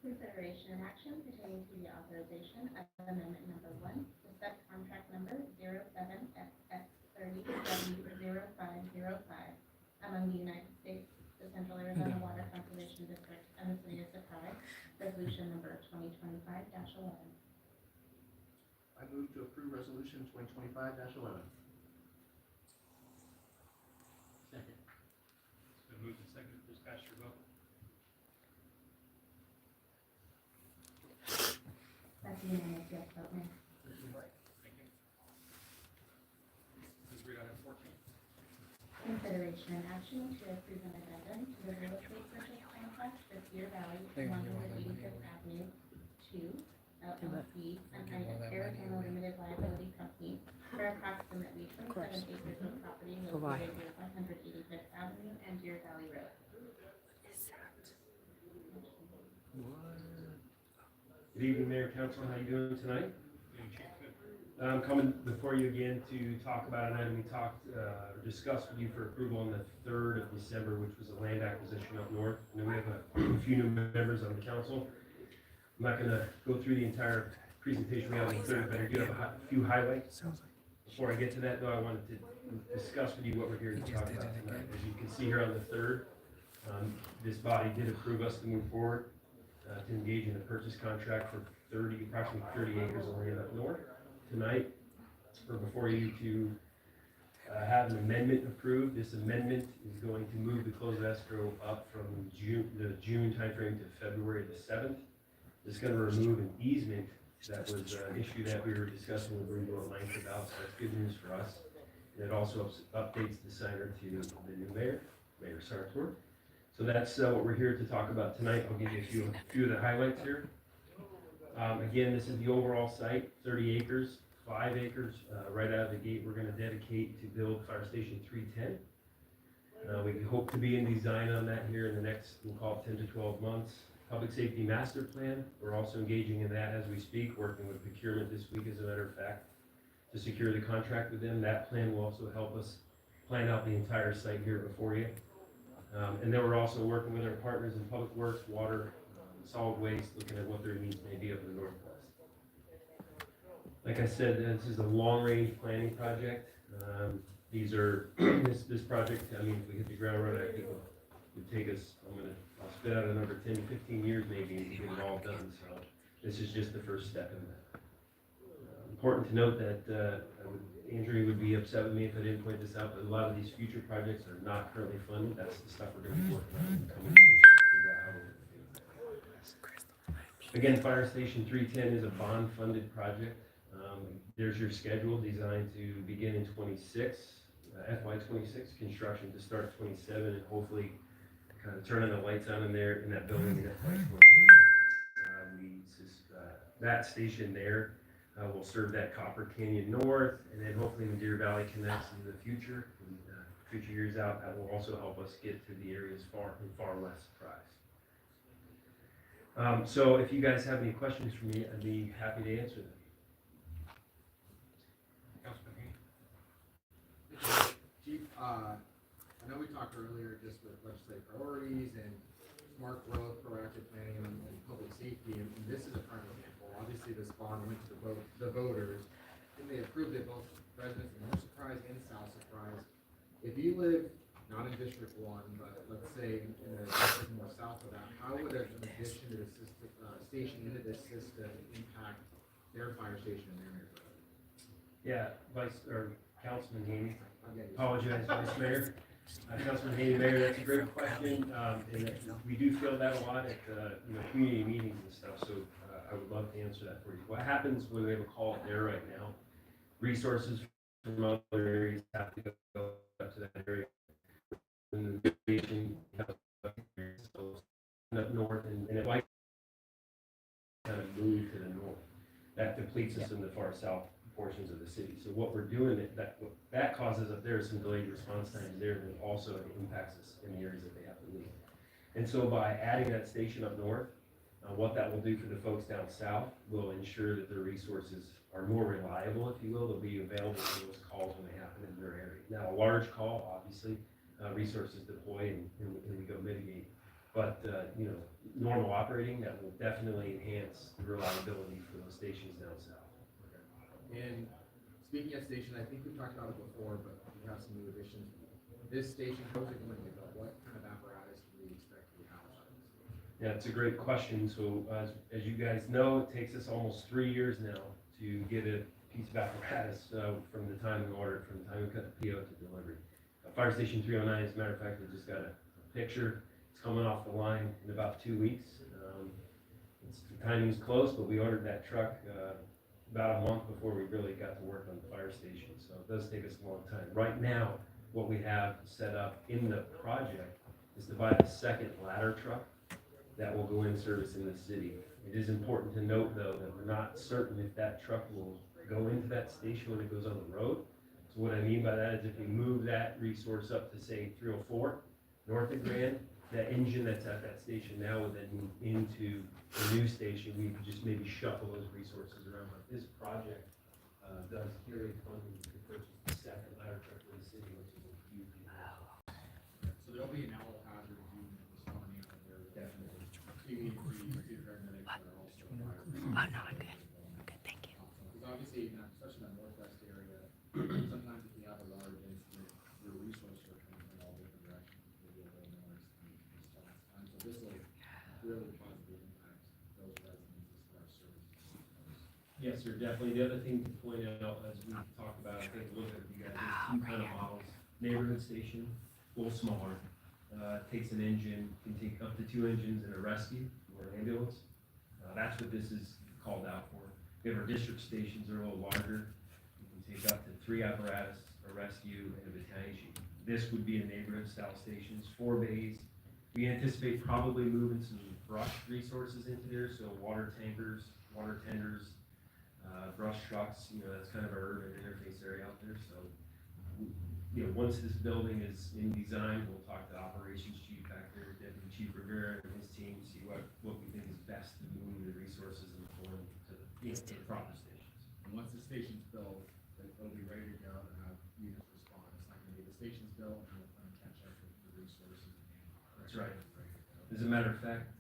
Consideration and action pertaining to the authorization of amendment number 1 to set contract number 07FX30W0505 among the United States, the Central Arizona Water Conservation District, I move to approve resolution 2025-11. Second. It's been moved and seconded, please cast your vote. That's unanimous, yes, vote Mayor. Thank you. Please read item 14. Consideration and action to approve an addendum to the real estate purchase contract for Deer Valley, 185th Avenue 2, LLC, and Arizona Limited Liability Company for approximately 27 acres of property located near 185th Avenue and Deer Valley Road. Good evening, Mayor, Council. How you doing tonight? Doing chief, good. I'm coming before you again to talk about an item we discussed with you for approval on the 3rd of December, which was a land acquisition up north. And then we have a few new members on the council. I'm not going to go through the entire presentation we have on the 3rd, but I do have a few highlights. Before I get to that, though, I wanted to discuss with you what we're here to talk about tonight. As you can see here on the 3rd, this body did approve us to move forward to engage in a purchase contract for approximately 30 acres of land up north. Tonight, we're before you to have an amendment approved. This amendment is going to move the close of escrow up from the June timeframe to February the 7th. It's going to remove an easement that was an issue that we were discussing with Bruno at length about, so that's good news for us. And it also updates the signer to the new mayor, Mayor Sartor. So that's what we're here to talk about tonight. I'll give you a few of the highlights here. Again, this is the overall site, 30 acres, 5 acres. Right out of the gate, we're going to dedicate to build Fire Station 310. We hope to be in design on that here in the next, we'll call it 10 to 12 months. Public Safety Master Plan, we're also engaging in that as we speak, working with procurement this week, as a matter of fact, to secure the contract with them. That plan will also help us plan out the entire site here before you. And then we're also working with our partners in Public Works, Water, Solid Waste, looking at what their needs may be up in the Northwest. Like I said, this is a long-range planning project. These are, this project, I mean, if we hit the ground running, I think it would take us, I'll spit out a number 10, 15 years maybe to get it all done. So this is just the first step in that. Important to note that Andrew would be upset with me if I didn't point this out, but a lot of these future projects are not currently funded. That's the stuff we're going to be working on in the coming years to figure out how we're going to do it. Again, Fire Station 310 is a bond-funded project. There's your schedule designed to begin in 26, FY 26, construction to start 27, and hopefully kind of turning the lights on in there in that building in FY 28. That station there will serve that Copper Canyon North, and then hopefully when Deer Valley connects into the future, and, future years out, that will also help us get to the areas far less surprised. So if you guys have any questions for me, I'd be happy to answer them. Councilman Haney? Chief, I know we talked earlier just with legislative priorities and smart growth, proactive planning, and public safety, and this is a prime example. Obviously, this bond went to the voters, and they approved it, both residents in North Surprise and South Surprise. If you live not in District 1, but let's say in a district more south of that, how would an addition to the system, station into this system impact their fire station in their neighborhood? Yeah, Councilman Haney. Again, Apologize, Vice Mayor. Councilman Haney, Mayor, that's a great question. And we do feel that a lot at community meetings and stuff, so I would love to answer that for you. What happens when we have a call there right now? Resources from other areas have to go up to that area. And the station up north, and it might kind of move to the north. That depletes us in the far south portions of the city. So what we're doing, that causes up there some delayed response times there, and also it impacts us in the areas that they have to leave. And so by adding that station up north, what that will do for the folks down south will ensure that their resources are more reliable, if you will. They'll be available for those calls when they happen in their area. Now, a large call, obviously, resources deploy and we go mitigate. But, normal operating, that will definitely enhance the reliability for those stations down south. And speaking of station, I think we've talked about it before, but we have some new additions. This station, how's it going to go? What kind of apparatus do we expect to be housed on this station? Yeah, it's a great question. So as you guys know, it takes us almost 3 years now to get piece of apparatus, from the time we ordered, from the time we cut the PO to delivery. Fire Station 309, as a matter of fact, we just got a picture. It's coming off the line in about 2 weeks. The timing's close, but we ordered that truck about a month before we really got to work on the fire station, so it does take us a long time. Right now, what we have set up in the project is to buy the second ladder truck that will go in service in the city. It is important to note, though, that we're not certain if that truck will go into that station when it goes on the road. So what I mean by that is if we move that resource up to, say, 304 north of Grand, that engine that's at that station now would then move into the new station. We could just maybe shuffle those resources around. But this project does carry funding to purchase the second ladder truck for the city, which is a huge deal. So there'll be an owl hazard unit that's coming in there. Definitely. The paramedics that are also fire. Oh, no, I'm good. I'm good, thank you. Because obviously, especially in that northwest area, sometimes if you have a large incident, your resources are coming in all different directions. Maybe a little more response time. So this will really positively impact those residents as far as services. Yes, sir, definitely. The other thing to point out, as we talked about, I think, a little bit, you guys, there's two kind of models. Neighborhood station, a little smaller, takes an engine, can take up to 2 engines in a rescue or an ambulance. That's what this is called out for. We have our district stations are a little larger. You can take up to 3 apparatus, a rescue, and a battalion chief. This would be a neighborhood style stations, 4 bays. We anticipate probably moving some brush resources into there, so water tankers, water tenders, brush trucks, that's kind of our urban interface area out there. So, once this building is in design, we'll talk to operations chief back there, Deputy Chief Rivera and his team, see what we think is best to move the resources and form to the proper stations. And once the station's built, they'll be ready to go and have units respond. It's not gonna be the station's built and we'll kind of catch up with the resources and manpower. That's right. As a matter of fact,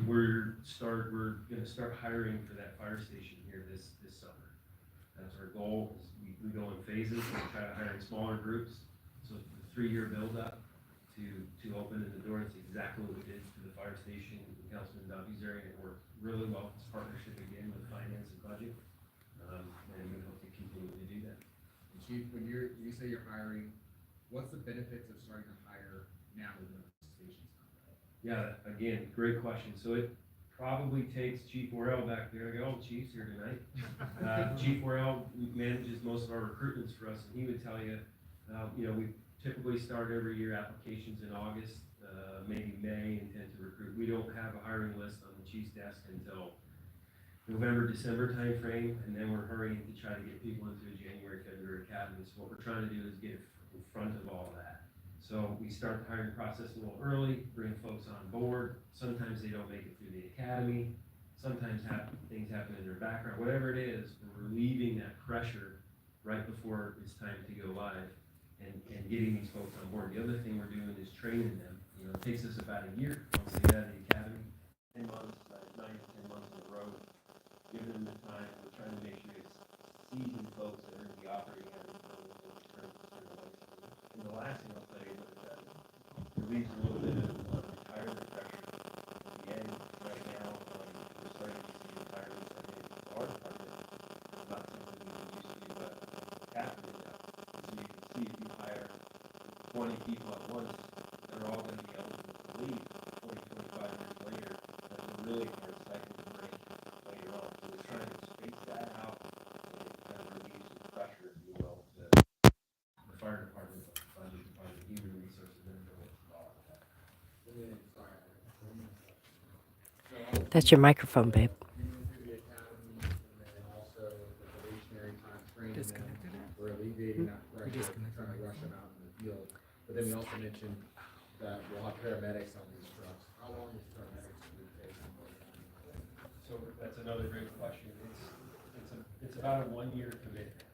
we're gonna start hiring for that fire station here this summer. That's our goal, is we go in phases, we try to hire in smaller groups. So the 3-year build-up to open in the door, it's exactly what we did for the fire station in Councilman Duffy's area. It worked really well, this partnership again with finance and budget. And we hope to continue to do that. And Chief, when you say you're hiring, what's the benefits of starting to hire now that the station's not built? Yeah, again, great question. So it probably takes Chief Worrell back there. I got all the chiefs here tonight. Chief Worrell manages most of our recruitments for us, and he would tell you, we typically start every year applications in August, maybe May, intend to recruit. We don't have a hiring list on the chief's desk until November, December timeframe, and then we're hurrying to try to get people into a January, February academy. So what we're trying to do is get in front of all that. So we start the hiring process a little early, bring folks on board. Sometimes they don't make it through the academy. Sometimes things happen in their background. Whatever it is, we're relieving that pressure right before it's time to go live and getting these folks on board. The other thing we're doing is training them. It takes us about a year once they get out of the academy, 10 months, 9 to 10 months on the road, giving them the time. We're trying to make sure it's seasoned folks that are in the operating area. And the last thing I'll tell you is that it relieves a little bit of retirement pressure at the end. Right now, we're starting to see retirements that in our department. It's not something we used to do, but happening now. So you can see if you hire 20 people at once, they're all going to be eligible to leave 20, 25 years later. That we're really going to cycle the break later on. So we're trying to space that out and it kind of relieves the pressure, if you will, to the fire department, budget department, human resources, and all of that. That's your microphone, babe. Disconnected it? We're alleviating that pressure, trying to rush them out in the field. But then we also mentioned that we'll have paramedics on these trucks. How long is paramedics will take? So that's another great question. It's about a 1-year commitment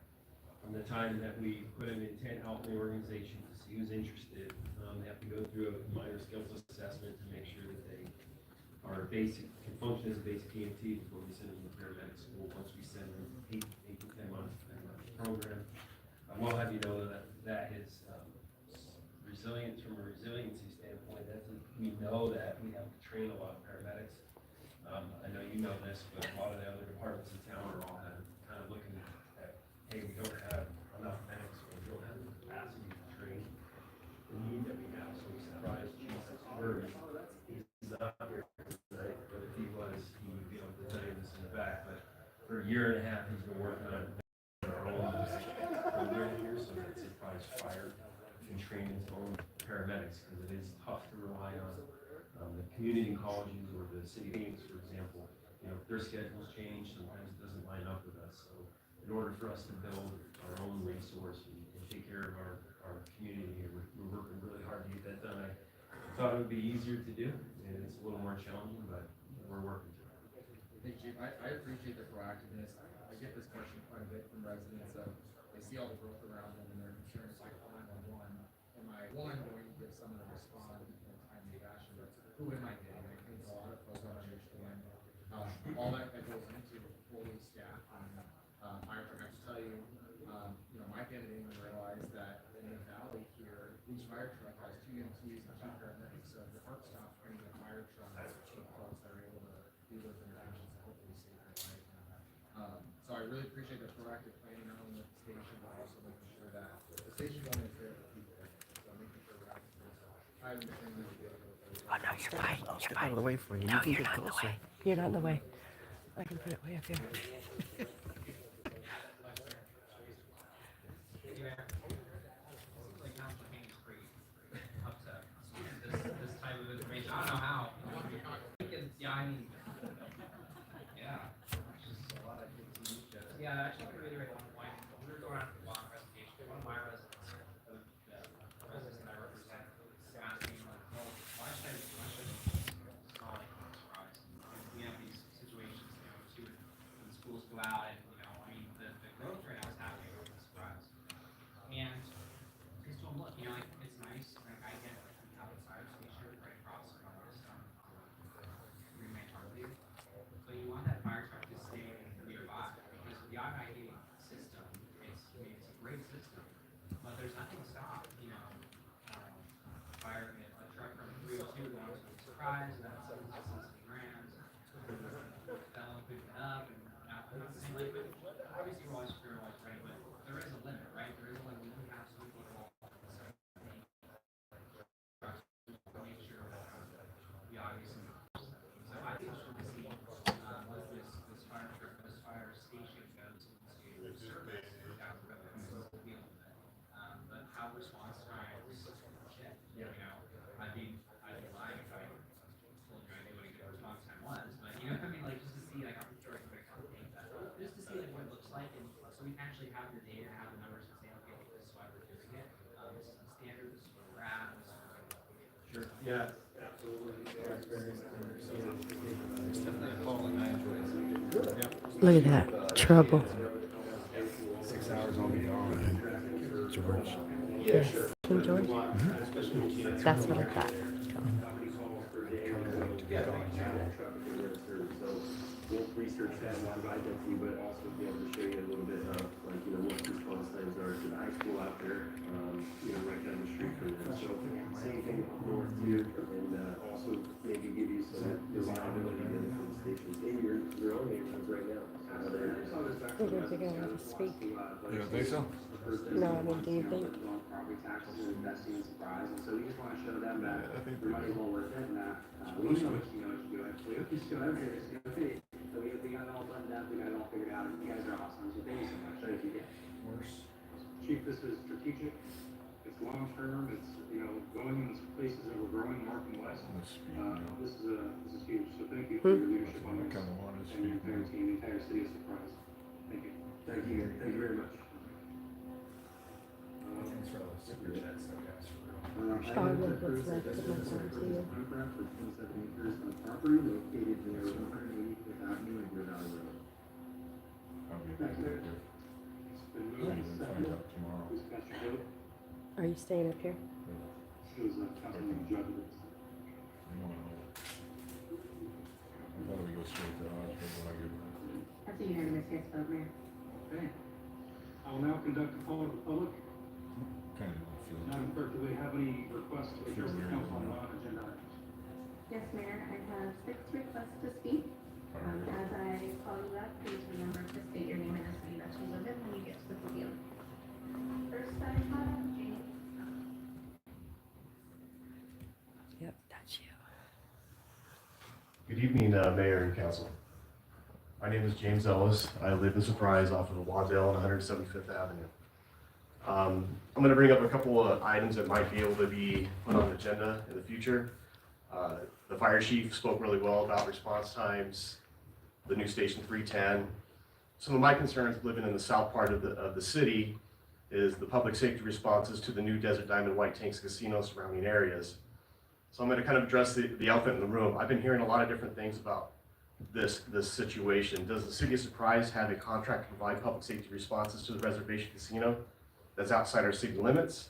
from the time that we put an intent out in the organization to see who's interested. They have to go through a minor skills assessment to make sure that they are basic, can function as a basic EMT before we send them to paramedic school. Once we send them 8 to 10 months program, we'll have you know that is resilience from a resiliency standpoint. We know that we have to train a lot of paramedics. I know you know this, but a lot of the other departments in town are all kind of looking a year and a half, he's been working on our own program here, so that City Fire Fire can train its own paramedics, because it is tough to rely on the community colleges or the city meetings, for example. You know, if their schedules change, sometimes it doesn't line up with us. So in order for us to build our own resource and take care of our community here, we're working really hard to get that done. I thought it would be easier to do, and it's a little more challenging, but we're working to it. Thank you. I appreciate the proactiveness. I get this question quite a bit from residents of, they see all the growth around them and they're concerned, it's like, 911. Am I, one, going to give someone to respond in a timely fashion, but who am I getting? I think a lot of folks don't understand, all that goes into fully staffed and, fire truck. I have to tell you, you know, Mike didn't even realize that in the valley here, each fire truck has 2 EMTs and 2 paramedics, so the park stops bringing the fire truck, cheap folks that are able to do those interventions and hopefully save their life. So I really appreciate the proactive planning, not only with the station, but also making sure that the station one is there for people. So making sure we're having this. I understand that. Oh, no, you're fine. I'll You're step fine. out of the way for you. No, You you're can not get in the closer. way. You're not in the way. I can put it way up here. Like Councilor Haynes pretty upset. This type of information, I don't know how. Because, yeah, I mean, yeah. Yeah, actually, to reiterate one point, we were going out for a long presentation, one of my residents, the residents that I represent, asked me, like, well, why should I small surprise? We have these situations, you know, too, when schools go out and, you know, I mean, the growth right now is happening over the surprise. And I just told him, look, you know, like, it's nice, like, I get it, we have a fire station right across from this, Green Man Harley, but you want that fire truck to stay nearby, because the IID system, it's a great system, but there's nothing to stop, you know, fire, a truck from 302 going to Surprise, and that's grand, fellow pick it up, and now, I'm not saying, like, obviously we're always fair, always right, but there is a limit, right? There is a limit, we don't have some people, make sure we obviously, so I think we're gonna see, once this fire truck, this fire station goes into service, down the road, so we'll deal with it. But how response times shift, you know, I'd be lying if I told you I knew what a good response time was, but you know what I mean, like, just to see, like, I'm sure it's very complicated, but just to see, like, what it looks like, and so we can actually have the data, have the numbers, and say, okay, look, this is why we're doing it, this is the standard, this is where we're at, this is where we're going. Sure. Yeah, absolutely. Look at that. Trouble. 6 hours on the arm. George. Yes. King George? That's what I thought. We'll research that and provide that to you, but also be able to show you a little bit of, like, you know, what response times are to the high school out there, you know, right down the street from them. So same thing up north too, and also maybe give you some reliability benefit the stations in your own neighborhoods right now. We're going to go and speak. You don't think so? No, I mean, do you think? Property taxes and investing in surprise, and so we just wanna show them that I think the money's well worth it, and that, we know what you do, just go over here, just go, hey, so we got it all buttoned up, we got it all figured out, and you guys are awesome, so thank you so much. Thank you. Chief, this is strategic, it's long-term, it's, you know, going in the places that we're growing, north and west. This is huge, so thank you for your leadership on this, and your entire team, the entire city of Surprise. Thank you. Thank you very much. Sean, what's left of my time to you? Contract for 27 acres of property located near 185th Avenue and Grid Valley Road. It's been moved, seconded. Who's Pastor Joe? Are you staying up here? It was, Councilman Judge. That's a unanimous yes vote, Mayor. Okay. I will now conduct a poll of the public. Madam Clerk, do we have any requests to address the council on agenda items? Yes, Mayor, I have 6 requests to speak. As I call you up, please remember to state your name and the city that you live in when you get to the podium. First, I have Jane. Yep, that's you. Good evening, Mayor and Council. My name is James Ellis. I live in Surprise off of Waddell and 175th Avenue. I'm going to bring up a couple of items that might be able to be put on the agenda in the future. The fire chief spoke really well about response times, the new station 310. Some of my concerns living in the south part of the city is the public safety responses to the new Desert Diamond White Tanks Casino surrounding areas. So I'm going to kind of address the elephant in the room. I've been hearing a lot of different things about this situation. Does the city of Surprise have a contract to provide public safety responses to the reservation casino that's outside our city limits?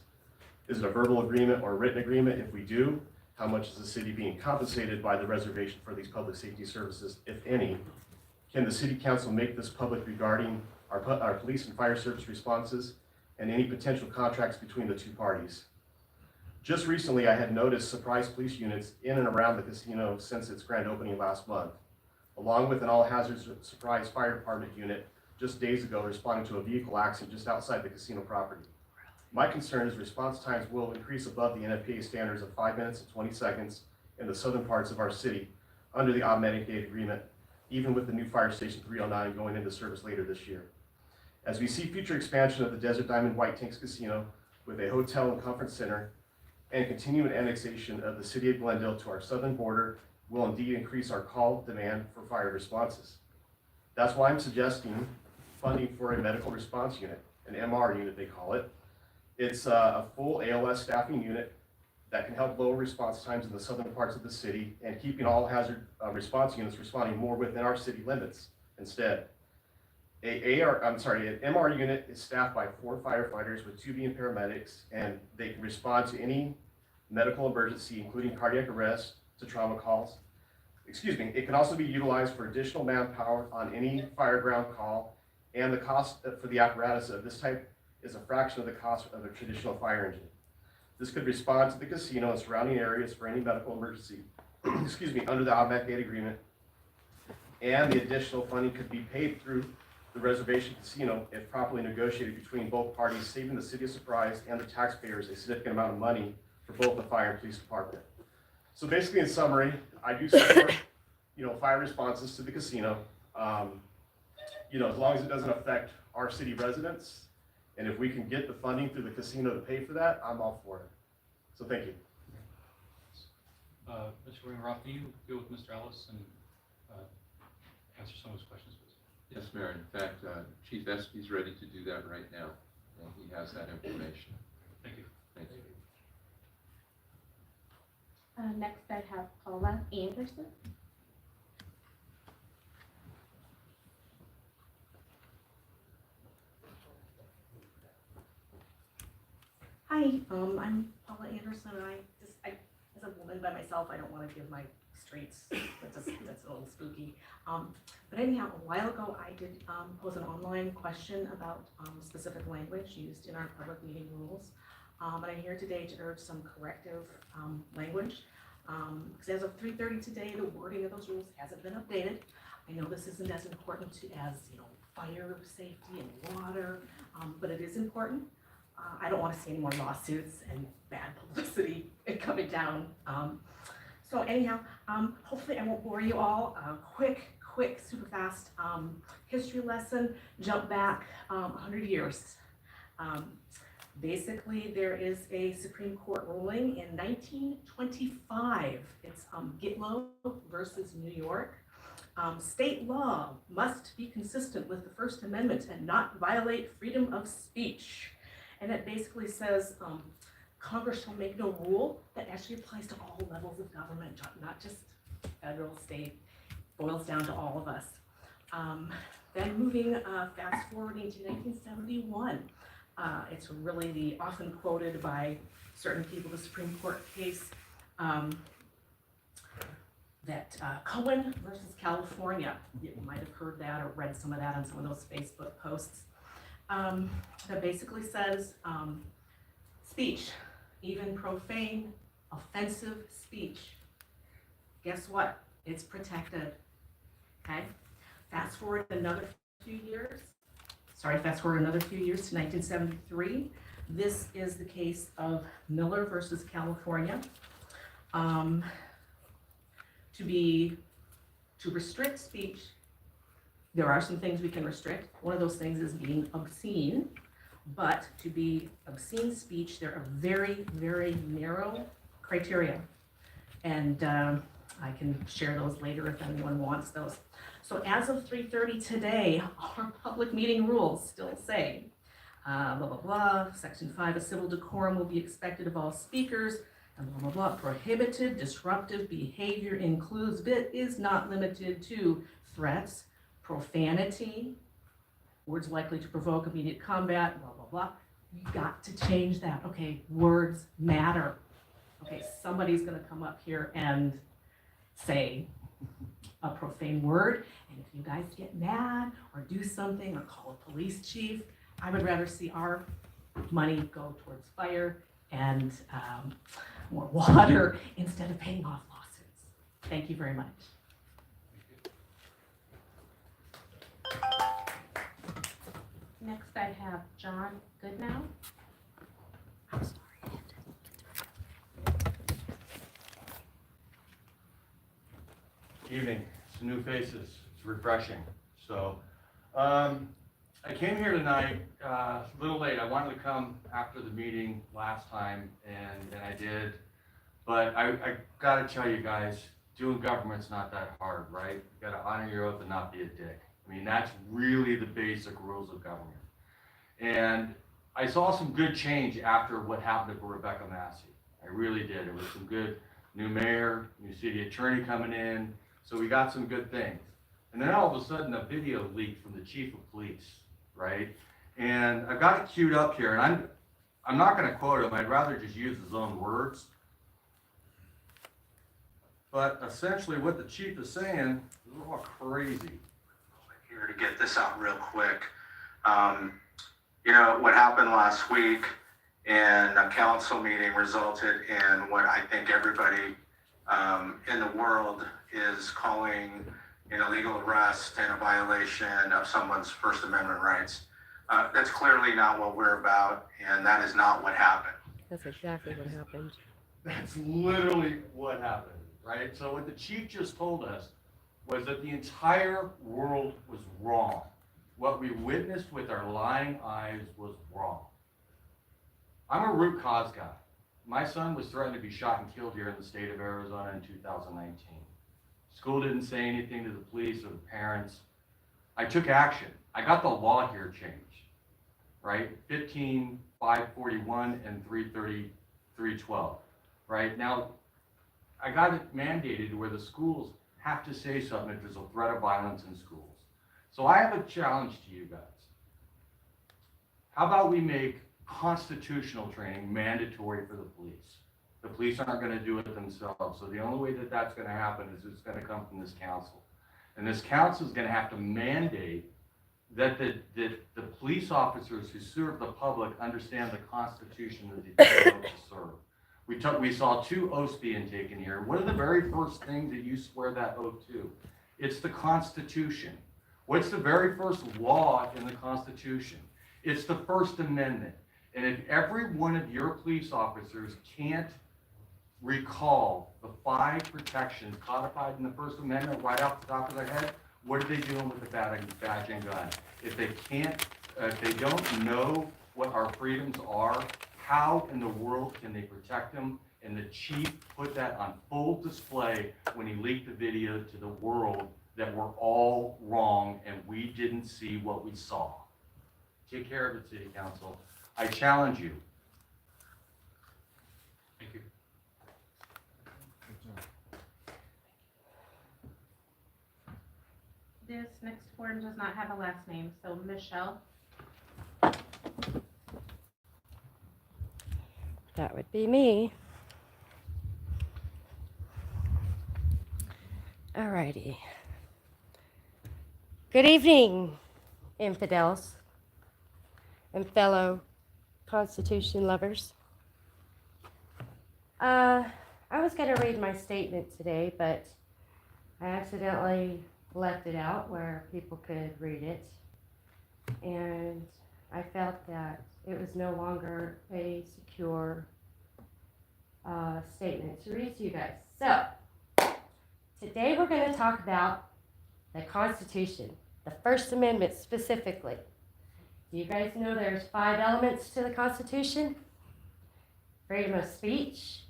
Is it a verbal agreement or a written agreement? If we do, how much is the city being compensated by the reservation for these public safety services, if any? Can the city council make this public regarding our police and fire service responses and any potential contracts between the two parties? Just recently, I had noticed Surprise police units in and around the casino since its grand opening last month, along with an all-hazards Surprise fire department unit just days ago responding to a vehicle accident just outside the casino property. My concern is response times will increase above the NFPA standards of 5 minutes and 20 seconds in the southern parts of our city under the automatic gate agreement, even with the new fire station 309 going into service later this year. As we see future expansion of the Desert Diamond White Tanks Casino with a hotel and conference center and continuing annexation of the city of Glendale to our southern border will indeed increase our call demand for fire responses. That's why I'm suggesting funding for a medical response unit, an MR unit they call it. It's a full ALS staffing unit that can help lower response times in the southern parts of the city and keeping all hazard response units responding more within our city limits instead. An MR unit is staffed by 4 firefighters with 2 being paramedics, and they can respond to any medical emergency, including cardiac arrest, to trauma calls. It can also be utilized for additional manpower on any fireground call, and the cost for the apparatus of this type is a fraction of the cost of a traditional fire engine. This could respond to the casino and surrounding areas for any medical emergency, under the automatic gate agreement, and the additional funding could be paid through the reservation casino if properly negotiated between both parties, saving the city of Surprise and the taxpayers a significant amount of money for both the fire and police department. So basically, in summary, I do support, fire responses to the casino, as long as it doesn't affect our city residents, and if we can get the funding through the casino to pay for that, I'm all for it. So thank you. Mr. Ringroth, can you deal with Mr. Ellis and answer some of his questions, please? Yes, Mayor. In fact, Chief Espy's ready to do that right now, and he has that information. Thank you. Thank you. Next, I have Paula Anderson. Hi, I'm Paula Anderson, and as a woman by myself, I don't want to give my streets, that's a little spooky. But anyhow, a while ago, I did pose an online question about specific language used in our public meeting rules. And I'm here today to urge some corrective language. Because as of 3:30 today, the wording of those rules hasn't been updated. I know this isn't as important as fire safety and water, but it is important. I don't want to see any more lawsuits and bad publicity coming down. So anyhow, hopefully I won't bore you all. Quick, super fast history lesson. Jump back 100 years. Basically, there is a Supreme Court ruling in 1925. It's Gitlow versus New York. State law must be consistent with the First Amendment and not violate freedom of speech. And it basically says Congress shall make no rule that actually applies to all levels of government, not just federal, state, boils down to all of us. Then moving fast forwarding to 1971. It's really the often quoted by certain people, the Supreme Court case that Cohen versus California. You might have heard that or read some of that on some of those Facebook posts. That basically says speech, even profane, offensive speech, guess what? It's protected, okay? Fast forward another few years to 1973. This is the case of Miller versus California. To restrict speech there are some things we can restrict. One of those things is being obscene. But to be obscene speech, there are very, very narrow criteria. And I can share those later if anyone wants those. So as of 3:30 today, our public meeting rules still say, blah, blah, blah, section 5, a civil decorum will be expected of all speakers, and blah, blah, blah. Prohibited disruptive behavior includes, but is not limited to threats, profanity, words likely to provoke immediate combat, blah, blah, blah. You got to change that. Okay, words matter. Okay, somebody's gonna come up here and say a profane word, and if you guys get mad or do something or call a police chief, I would rather see our money go towards fire and more water instead of paying off lawsuits. Thank you very much. Next, I have John Goodnow. I'm sorry. Evening. Some new faces. It's refreshing. So, I came here tonight a little late. I wanted to come after the meeting last time, and I did. But I got to tell you guys, doing government's not that hard, right? You got to honor your oath and not be a dick. I mean, that's really the basic rules of government. And I saw some good change after what happened to Rebecca Massey. I really did. There was some good new mayor, new city attorney coming in. So we got some good things. And then all of a sudden a video leaked from the chief of police, right? And I've got it queued up here, and I'm not gonna quote him, I'd rather just use his own words. But essentially what the chief is saying is all crazy. Here to get this out real quick. You know, what happened last week in a council meeting resulted in what I think everybody in the world is calling an illegal arrest and a violation of someone's First Amendment rights. That's clearly not what we're about, and that is not what happened. That's exactly what happened. That's literally what happened, right? So what the chief just told us was that the entire world was wrong. What we witnessed with our lying eyes was wrong. I'm a root cause guy. My son was threatened to be shot and killed here in the state of Arizona in 2019. School didn't say anything to the police or the parents. I took action. I got the law here changed, right? 15,541 and 330,312, right? Now, I got it mandated where the schools have to say something if there's a threat of violence in schools. So I have a challenge to you guys. How about we make constitutional training mandatory for the police? The police aren't going to do it themselves. So the only way that that's going to happen is it's going to come from this council. And this council is going to have to mandate that the police officers who serve the public understand the Constitution that they're supposed to serve. We saw 2 oaths being taken here. What are the very first things that you swear that oath to? It's the Constitution. What's the very first law in the Constitution? It's the First Amendment. And if every one of your police officers can't recall the 5 protections codified in the First Amendment right off the top of their head, what are they doing with the badge and gun? If they can't, if they don't know what our freedoms are, how in the world can they protect them? And the chief put that on full display when he leaked the video to the world that we're all wrong and we didn't see what we saw. Take care of it, City Council. I challenge you. Thank you. This next form does not have a last name, so Michelle. That would be me. Alrighty. Good evening, infidels and fellow Constitution lovers. I was going to read my statement today, but I accidentally left it out where people could read it. And I felt that it was no longer a secure statement to read to you guys. So, today we're going to talk about the Constitution. the First Amendment specifically. Do you guys know there's 5 elements to the Constitution? Freedom of speech,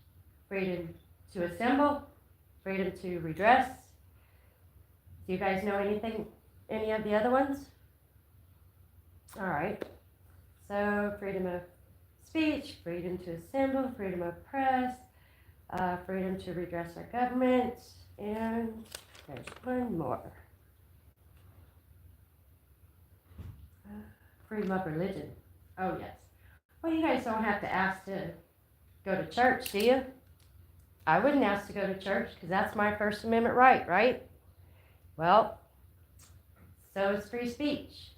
freedom to assemble, freedom to redress. Do you guys know any of the other ones? All right. So freedom of speech, freedom to assemble, freedom of press, freedom to redress our government, and there's one more. Freedom of religion. Oh, yes. Well, you guys don't have to ask to go to church, do you? I wouldn't ask to go to church because that's my First Amendment right? Well, so is free speech.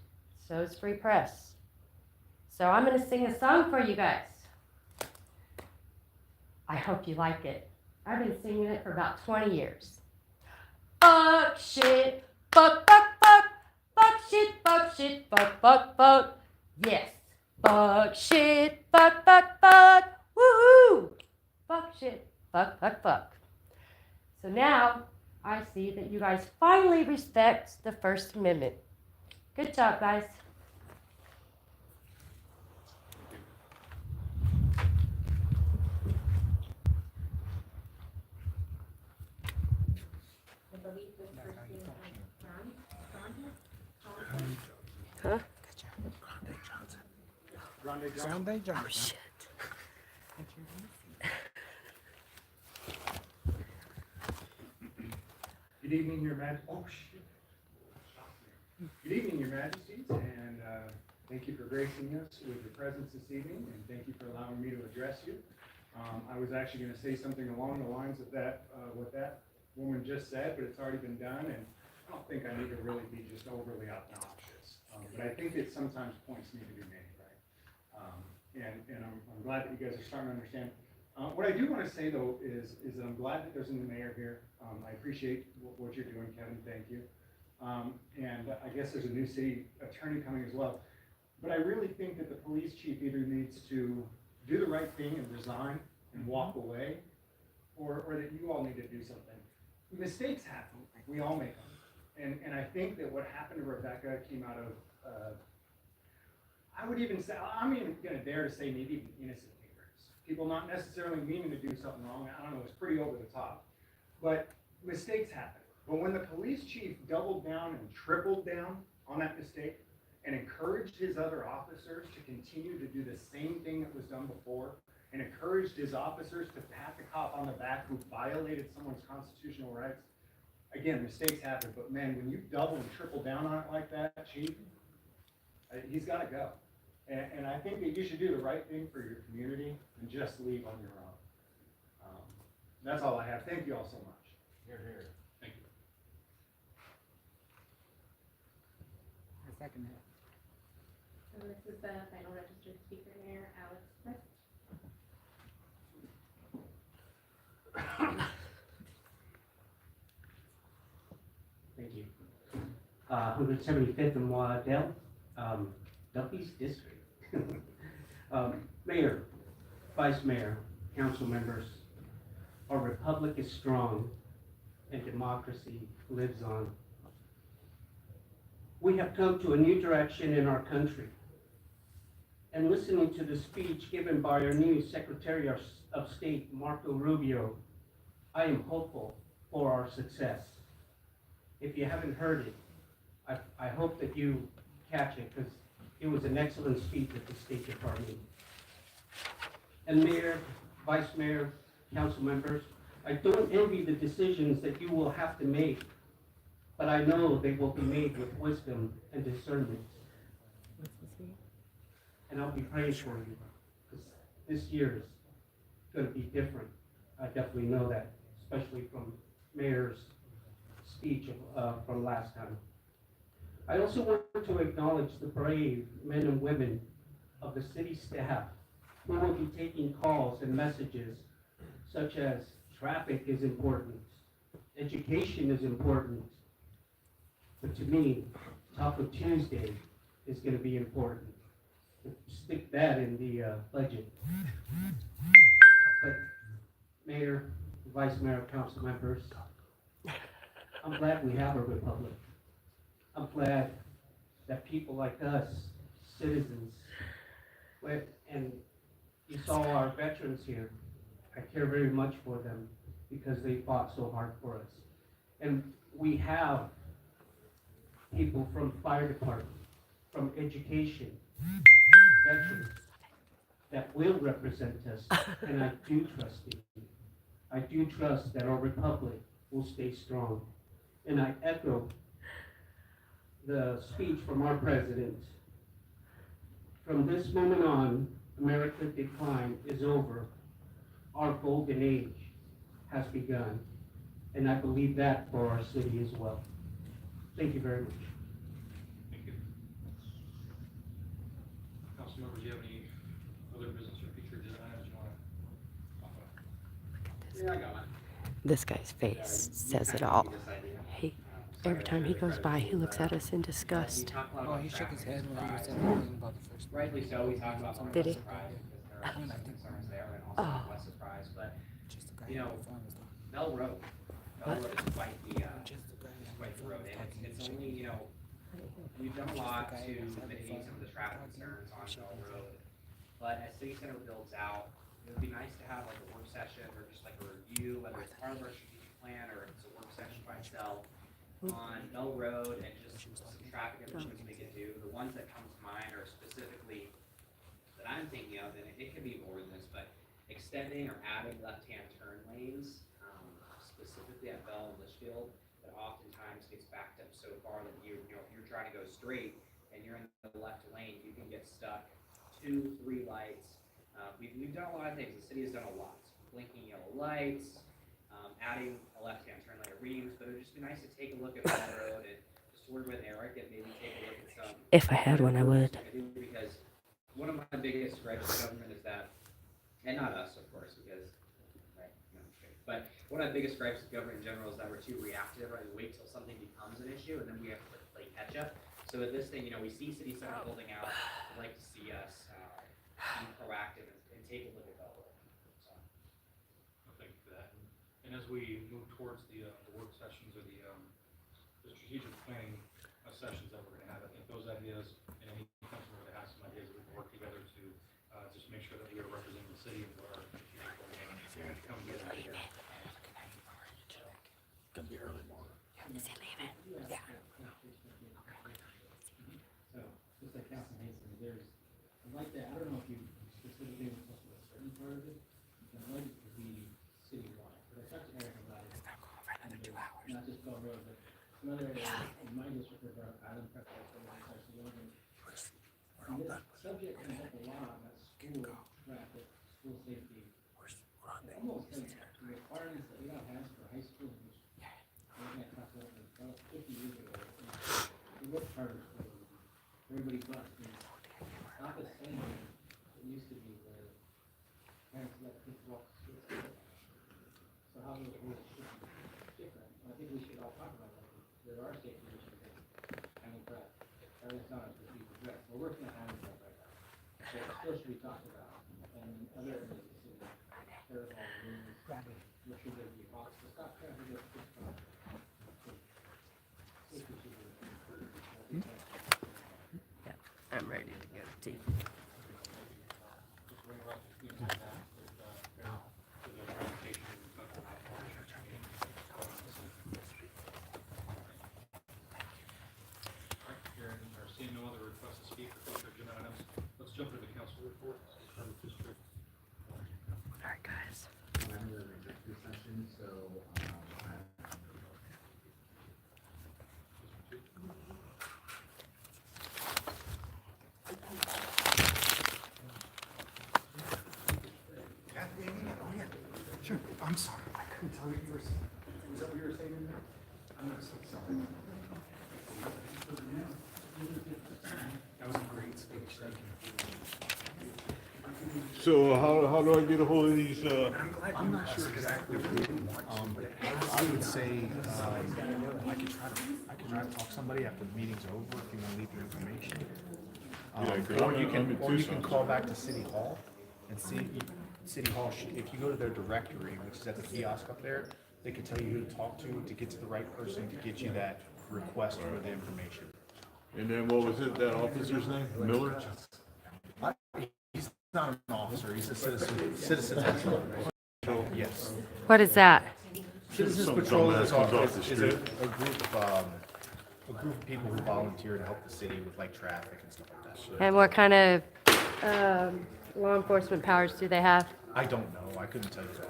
So is free press. So I'm going to sing a song for you guys. I hope you like it. I've been singing it for about 20 years. Fuck shit, fuck, fuck, fuck, fuck shit, fuck shit, fuck, fuck, fuck. Yes. Fuck shit, fuck, fuck, fuck. Woohoo! Fuck shit, fuck, fuck, fuck. So now I see that you guys finally respect the First Amendment. Good job, guys. I believe the first thing Huh? Grande Johnson. Good evening, Your Majesty. Oh, shit. Good evening, Your Majesties, and thank you for gracing us with your presence this evening, and thank you for allowing me to address you. I was actually going to say something along the lines of that, what that woman just said, but it's already been done, and I don't think I need to really be just overly obnoxious. But I think that sometimes points need to be made, right? And I'm glad that you guys are starting to understand. What I do want to say, though, is that I'm glad that there's a new mayor here. I appreciate what you're doing, Kevin. Thank you. And I guess there's a new city attorney coming as well. But I really think that the police chief either needs to do the right thing and resign and walk away, or that you all need to do something. Mistakes happen. We all make them. And I think that what happened to Rebecca came out of, I would even say, I'm even going to dare to say maybe even innocent ignorance. People not necessarily meaning to do something wrong. I don't know, it's pretty over the top. But mistakes happen. But when the police chief doubled down and tripled down on that mistake and encouraged his other officers to continue to do the same thing that was done before, and encouraged his officers to pat the cop on the back who violated someone's constitutional rights, again, mistakes happen, but man, when you double and triple down on it like that, chief, he's got to go. And I think that you should do the right thing for your community and just leave on your own. That's all I have. Thank you all so much. Here, here. Thank you. I second that. So this is the final registered speaker, Mayor Alex Smith. Thank you. 175th and Waddell, Duffy's District. Mayor, Vice Mayor, council members, our republic is strong and democracy lives on. We have come to a new direction in our country. And listening to the speech given by our new Secretary of State, Marco Rubio, I am hopeful for our success. If you haven't heard it, I hope that you catch it, because it was an excellent speech at the State Department. And Mayor, Vice Mayor, council members, I don't envy the decisions that you will have to make, but I know they will be made with wisdom and discernment. And I'll be praying for you, because this year is going to be different. I definitely know that, especially from Mayor's speech from last time. I also want to acknowledge the brave men and women of the city staff who will be taking calls and messages such as traffic is important, education is important, but to me, Taco Tuesday is going to be important. Stick that in the budget. But Mayor, Vice Mayor, council members, I'm glad we have a republic. I'm glad that people like us, citizens, and you saw our veterans here. I care very much for them because they fought so hard for us. And we have people from fire department, from education, veterans, that will represent us, and I do trust you. I do trust that our republic will stay strong. And I echo the speech from our president. From this moment on, America's decline is over. Our golden age has begun. And I believe that for our city as well. Thank you very much. Thank you. Council members, do you have any other business or future agenda items you want to talk about? Yeah, I got one. This guy's face says it all. Every time he goes by, he looks at us in disgust. Oh, he shook his head when you said anything about the first one. Rightly so, we talk about Did he? Surprise because there are some concerns there and also West Surprise, but, you know, Bell Road is quite the road, and it's only, you know, we've done a lot to mitigate some of the traffic concerns on Bell Road, but as City Center builds out, it would be nice to have like a work session or just like a review, whether it's part of our strategic plan or if it's a work session by itself on Bell Road and just some traffic improvements we can do. The ones that come to mind are specifically that I'm thinking of, and it could be more than this, but extending or adding left-hand turn lanes, specifically at Bell and Litchfield, that oftentimes gets backed up so far that you know, if you're trying to go straight and you're in the left lane, you can get stuck 2-3 lights. We've done a lot of things. The city has done a lot. Blinking yellow lights, adding a left-hand turn lane at Reams, but it would just be nice to take a look at Bell Road and just work with Eric and maybe take a look at some. If I had one, I would. Because one of my biggest gripes with government is that, and not us, of course, because, right, no, but one of the biggest gripes with government in general is that we're too reactive, right? We wait till something becomes an issue and then we have to play catch up. So with this thing, you know, we see City Center building out. I'd like to see us be proactive and take a look at Bell Road. So. Well, thank you for that. And as we move towards the work sessions or the strategic planning sessions that we're going to have, I think those ideas, and any council member that has some ideas, we can work together to just make sure that we are representing the city and what our strategic plan come together here. Gonna be early morning. Is he leaving? Yeah. So, just like Councilman Hayes said, I'd like that, I don't know if you specifically want to talk about a certain part of it, but I'd like it to be citywide, but I talked to Eric about it. It's not going for another 2 hours. Not just Bell Road, but some other areas in my district of Island Prep, and this subject comes up a lot about school traffic, school safety. Almost like the requirements that we don't have for high school, which we're gonna talk about 50 years ago. It was part of school. Everybody bus, not the same as it used to be where parents let kids walk to school. So how those rules should be different. I think we should all talk about that. There are safety issues that Island Prep, that is not a perceived threat. We're working on Island Prep right now. So it still should be talked about. And other areas of the city, there's all the rules. Where should there be box to stop traffic at this time? Safety should be important. I'm ready to go too. Seeing no other requests to speak or future agenda items, let's jump to the council report. Alright, guys. I'm in an executive session, so, Sure, I'm sorry, I couldn't tell you first. Was that what you were saying? I'm so sorry. That was a great speech, thank you. So how do I get a hold of these, I'm not sure exactly what you want, but I would say, I could try to talk to somebody after the meeting's over if you want to leave your information. Yeah, 'cause Or you can call back to City Hall and see, City Hall, if you go to their directory, which is at the kiosk up there, they can tell you who to talk to get to the right person, to get you that request for the information. And then what was it, that officer's name? Miller? He's not an officer, he's a citizen patrol. So, yes. What is that? Citizens Some Patrol dumbass is comes off the a street. group of people who volunteer to help the city with like traffic and stuff like that. And what kind of law enforcement powers do they have? I don't know, I couldn't tell you that.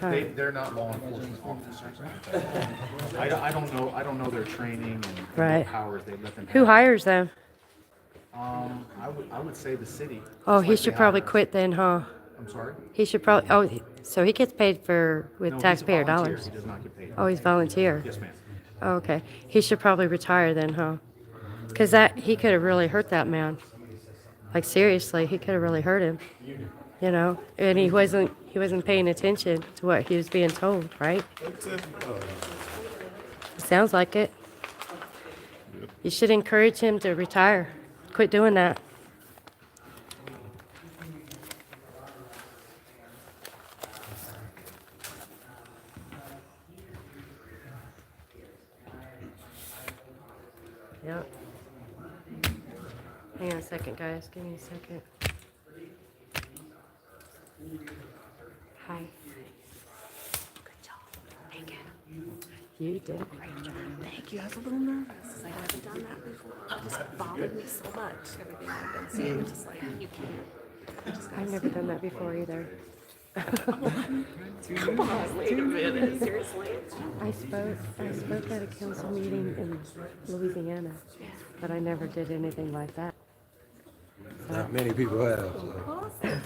Huh. They're not law enforcement officers. I don't know their training and Right. what powers they let them have. Who hires them? I would say the city. Oh, Just he like should they probably hire- quit then, huh? I'm sorry? He should probably, so he gets paid with No, he's a taxpayer volunteer. dollars? He does not get paid. Oh, he's volunteer? Yes, ma'am. Oh, okay. He should probably retire then, huh? Because he could have really hurt that man. Like seriously, he could have really hurt him. You know, and he wasn't paying attention to what he was being told, right? Sounds like it. You should encourage him to retire. Quit doing that. Yep. Hang on a second, guys. Give me a second. Hi. Good job. Thank you. You did a great job. Thank you. I was a little nervous. I haven't done that before. It just bothered me so much. Everything I've been seeing, just like, you can't. I've never done that before either. Come on, wait a minute. Seriously? I spoke at a council meeting in Louisiana, but I never did anything like that. Not many people have.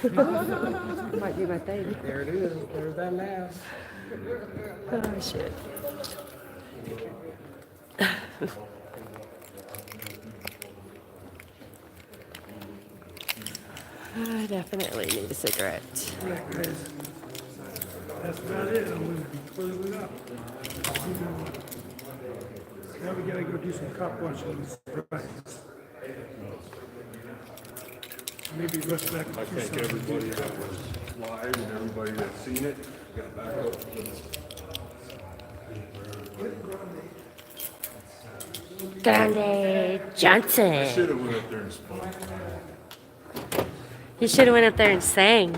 So. Might be my thing. There it is. There's that laugh. Oh, shit. I definitely need a cigarette. That's about it. I'm gonna be closing it up. Now we gotta go do some cop watching. Maybe rush back. I thank everybody that was live and everybody that's seen it. Got back up. Grande Johnson. Should have went up there and spoke. You should have went up there and sang.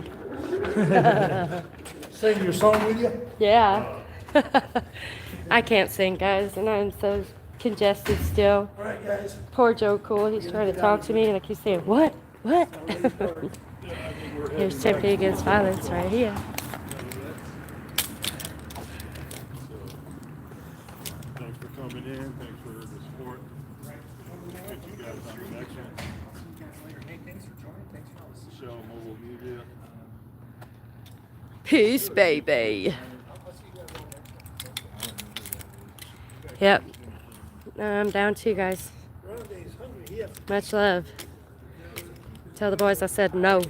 Sing your song with you? Yeah. I can't sing, guys, and I'm so congested still. All right, guys. Poor Joe Cool. He's trying to talk to me, like he's saying, "What? What?" Here's Timothy Against Violence right here. Thanks for coming in. Thanks for the support. Get you guys on the next one. Hey, thanks for joining. Thanks for all this. Shell Mobile Media. Peace, baby. Yep. I'm down too, guys. Much love. Tell the boys I said no.